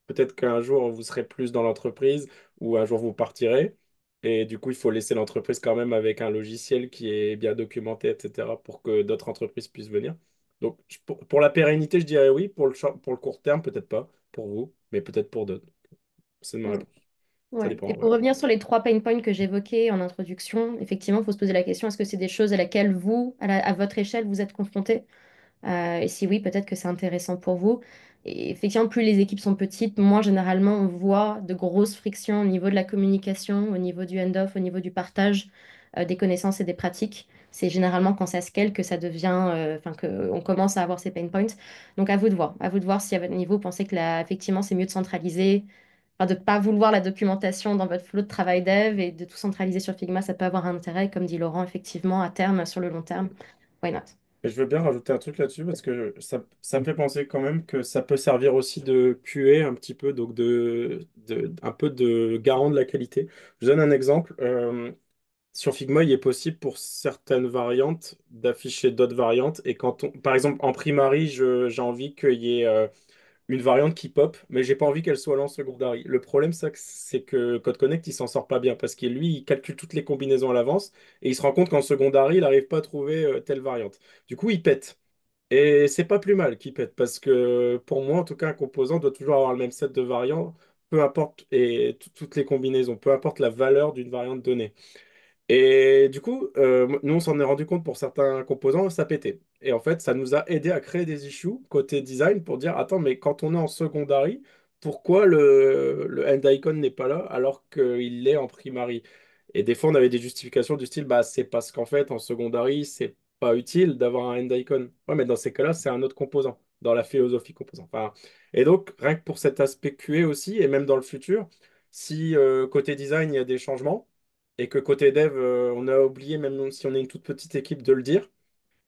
peut-être qu'un jour, vous serez plus dans l'entreprise ou un jour, vous partirez. Et du coup, il faut laisser l'entreprise quand même avec un logiciel qui est bien documenté, etc., pour que d'autres entreprises puissent venir. Donc, pour la pérennité, je dirais oui. Pour le court terme, peut-être pas. Pour vous, mais peut-être pour d'autres. C'est ma Mm. réponse. Ça Ouais. dépend, Et ouais. pour revenir sur les trois pain points que j'évoquais en introduction, effectivement, il faut se poser la question, est-ce que c'est des choses à laquelle vous, à votre échelle, vous êtes confrontés? Et si oui, peut-être que c'est intéressant pour vous. Et effectivement, plus les équipes sont petites, moins généralement on voit de grosses frictions au niveau de la communication, au niveau du hand-off, au niveau du partage des connaissances et des pratiques. C'est généralement quand ça scale que ça devient, enfin qu'on commence à avoir ces pain points. Donc à vous de voir si à votre niveau, vous pensez que là, effectivement, c'est mieux de centraliser, enfin, de ne pas vouloir la documentation dans votre flot de travail dev et de tout centraliser sur Figma, ça peut avoir un intérêt, comme dit Laurent, effectivement, à terme, sur le long terme. Why not? Et je veux bien rajouter un truc là-dessus parce que ça me fait penser quand même que ça peut servir aussi de QA un petit peu, donc un peu de garant de la qualité. Je vous donne un exemple. Sur Figma, il est possible pour certaines variantes d'afficher d'autres variantes. Et quand par exemple, en primary, j'ai envie qu'il y ait une variante qui pop, mais j'ai pas envie qu'elle soit là en secondary. Le problème, c'est que Code Connect, il s'en sort pas bien parce que lui, il calcule toutes les combinaisons à l'avance et il se rend compte qu'en secondary, il n'arrive pas à trouver telle variante. Du coup, il pète. Et c'est pas plus mal qu'il pète parce que pour moi, en tout cas, un composant doit toujours avoir le même set de variants, peu importe, et toutes les combinaisons, peu importe la valeur d'une variante donnée. Et du coup, nous, on s'en est rendu compte pour certains composants, ça pétait. Et en fait, ça nous a aidé à créer des issues côté design pour dire, attends, mais quand on est en secondary, pourquoi le end icon n'est pas là alors qu'il l'est en primary? Et des fois, on avait des justifications du style, bah, c'est parce qu'en fait, en secondary, c'est pas utile d'avoir un end icon. Ouais, mais dans ces cas-là, c'est un autre composant, dans la philosophie composant. Enfin, et donc, rien que pour cet aspect QA aussi, et même dans le futur, si côté design, il y a des changements, et que côté dev, on a oublié, même si on est une toute petite équipe, de le dire,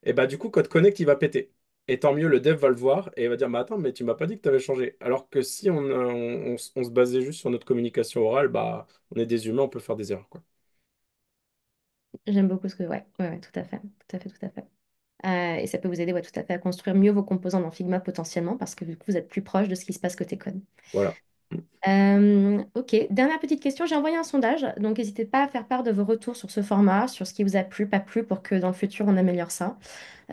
et bah du coup, Code Connect, il va péter. Et tant mieux, le dev va le voir et il va dire, mais attends, mais tu m'as pas dit que tu avais changé. Alors que si on se basait juste sur notre communication orale, bah on est des humains, on peut faire des erreurs, quoi. J'aime beaucoup ce que... Ouais, ouais, ouais, tout à fait, tout à fait, tout à fait. Et ça peut vous aider, ouais, tout à fait, à construire mieux vos composants dans Figma potentiellement parce que du coup, vous êtes plus proche de ce qui se passe côté code. Voilà. Ok, dernière petite question. J'ai envoyé un sondage, donc n'hésitez pas à faire part de vos retours sur ce format, sur ce qui vous a plu, pas plu, pour que dans le futur on améliore ça.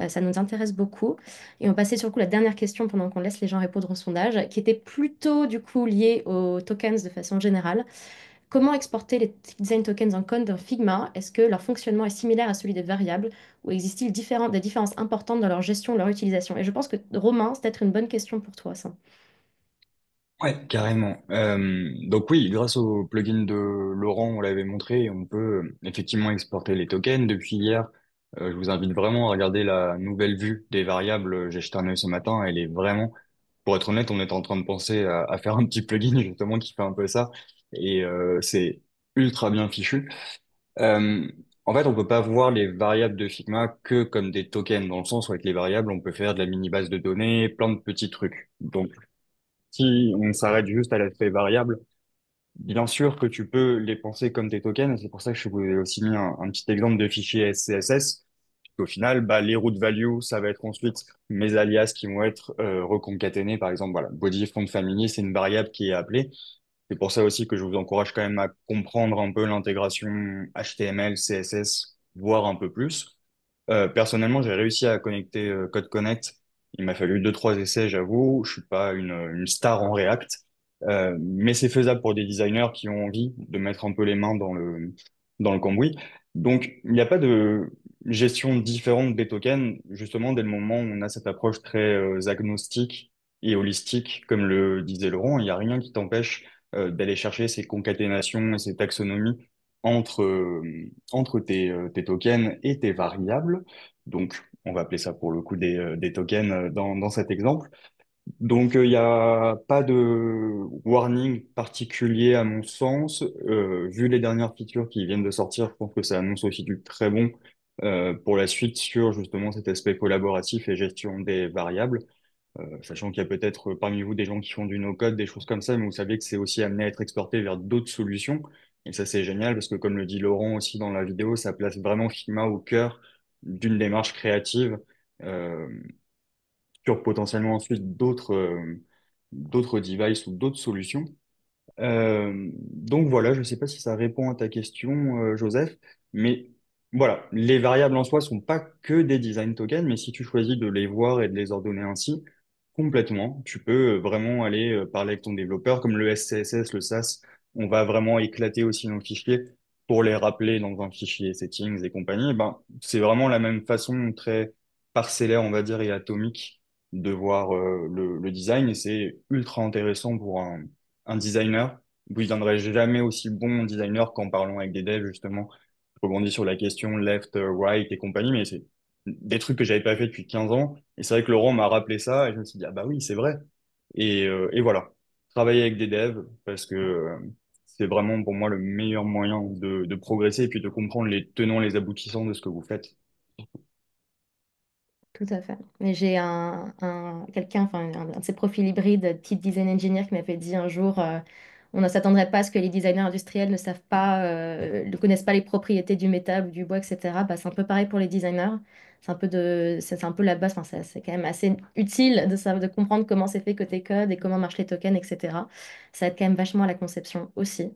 Ça nous intéresse beaucoup. Et on passait sur le coup la dernière question pendant qu'on laisse les gens répondre au sondage, qui était plutôt du coup liée aux tokens de façon générale. Comment exporter les design tokens en code dans Figma? Est-ce que leur fonctionnement est similaire à celui des variables ou existe-t-il des différences importantes dans leur gestion, leur utilisation? Et je pense que Romain, c'est peut-être une bonne question pour toi, ça. Ouais, carrément. Donc oui, grâce au plugin de Laurent, on l'avait montré, on peut effectivement exporter les tokens. Depuis hier, je vous invite vraiment à regarder la nouvelle vue des variables. J'ai jeté un œil ce matin, elle est vraiment, pour être honnête, on est en train de penser à faire un petit plugin justement qui fait un peu ça, et c'est ultra bien fichu. Euh, En fait, on peut pas voir les variables de Figma que comme des tokens, dans le sens où avec les variables, on peut faire de la mini base de données, plein de petits trucs. Donc si on s'arrête juste à l'aspect variable, bien sûr que tu peux les penser comme des tokens, et c'est pour ça que je vous ai aussi mis un petit exemple de fichier SCSS. Au final, bah, les root values, ça va être ensuite mes alias qui vont être reconcaténés. Par exemple, voilà, body font family, c'est une variable qui est appelée. C'est pour ça aussi que je vous encourage quand même à comprendre un peu l'intégration HTML, CSS, voire un peu plus. Personnellement, j'ai réussi à connecter Code Connect. Il m'a fallu deux, trois essais, j'avoue. Je suis pas une star en React, mais c'est faisable pour des designers qui ont envie de mettre un peu les mains dans le cambouis. Donc, il n'y a pas de gestion différente des tokens, justement, dès le moment où on a cette approche très agnostique et holistique, comme le disait Laurent, il n'y a rien qui t'empêche d'aller chercher ces concaténations et ces taxonomies entre, entre tes tokens et tes variables. Donc, on va appeler ça pour le coup des tokens dans cet exemple. Donc, il n'y a pas de warning particulier à mon sens. Vu les dernières features qui viennent de sortir, je pense que ça annonce aussi du très bon pour la suite sur justement cet aspect collaboratif et gestion des variables. Sachant qu'il y a peut-être parmi vous des gens qui font du no-code, des choses comme ça, mais vous savez que c'est aussi amené à être exporté vers d'autres solutions. Et ça, c'est génial parce que, comme le dit Laurent aussi dans la vidéo, ça place vraiment Figma au cœur d'une démarche créative euh, sur potentiellement ensuite d'autres devices ou d'autres solutions. Donc voilà, je ne sais pas si ça répond à ta question, Joseph, mais voilà, les variables en soi sont pas que des design tokens, mais si tu choisis de les voir et de les ordonner ainsi, complètement, tu peux vraiment aller parler avec ton développeur, comme le SCSS, le SAS, on va vraiment éclater aussi nos fichiers pour les rappeler dans un fichier settings et compagnie. Ben, c'est vraiment la même façon très parcellaire, on va dire, et atomique de voir le design, et c'est ultra intéressant pour un designer. Vous ne viendrez jamais aussi bon designer qu'en parlant avec des devs, justement. Je rebondis sur la question left, right et compagnie, mais c'est des trucs que j'avais pas fait depuis 15 ans. Et c'est vrai que Laurent m'a rappelé ça et je me suis dit, ah bah oui, c'est vrai. Et voilà. Travailler avec des devs parce que c'est vraiment pour moi le meilleur moyen de progresser et puis de comprendre les tenants, les aboutissants de ce que vous faites. Tout à fait. Mais j'ai quelqu'un, enfin un de ces profils hybrides, type design engineer, qui m'avait dit un jour, on ne s'attendrait pas à ce que les designers industriels ne savent pas, ne connaissent pas les propriétés du métal ou du bois, etc. Bah, c'est un peu pareil pour les designers. C'est un peu la base. Enfin, c'est quand même assez utile de comprendre comment c'est fait côté code et comment marchent les tokens, etc. Ça aide quand même vachement à la conception aussi.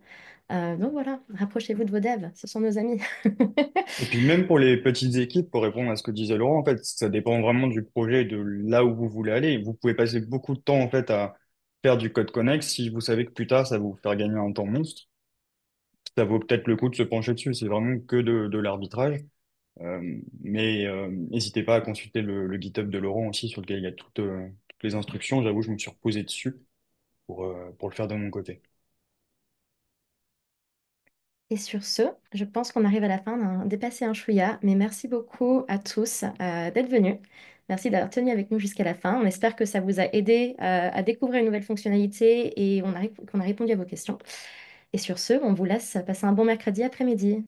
Donc voilà, rapprochez-vous de vos devs, ce sont nos amis. Et puis même pour les petites équipes, pour répondre à ce que disait Laurent, en fait, ça dépend vraiment du projet et de là où vous voulez aller. Vous pouvez passer beaucoup de temps en fait à faire du code connexe si vous savez que plus tard ça va vous faire gagner un temps monstre. Ça vaut peut-être le coup de se pencher dessus. C'est vraiment que de l'arbitrage. Mais n'hésitez pas à consulter le GitHub de Laurent aussi, sur lequel il y a toutes les instructions. J'avoue, je me suis reposé dessus pour le faire de mon côté. Et sur ce, je pense qu'on arrive à la fin d'un dépassé un chouïa, mais merci beaucoup à tous d'être venus. Merci d'avoir tenu avec nous jusqu'à la fin. On espère que ça vous a aidé à découvrir une nouvelle fonctionnalité et qu'on a répondu à vos questions. Et sur ce, on vous laisse passer un bon mercredi après-midi.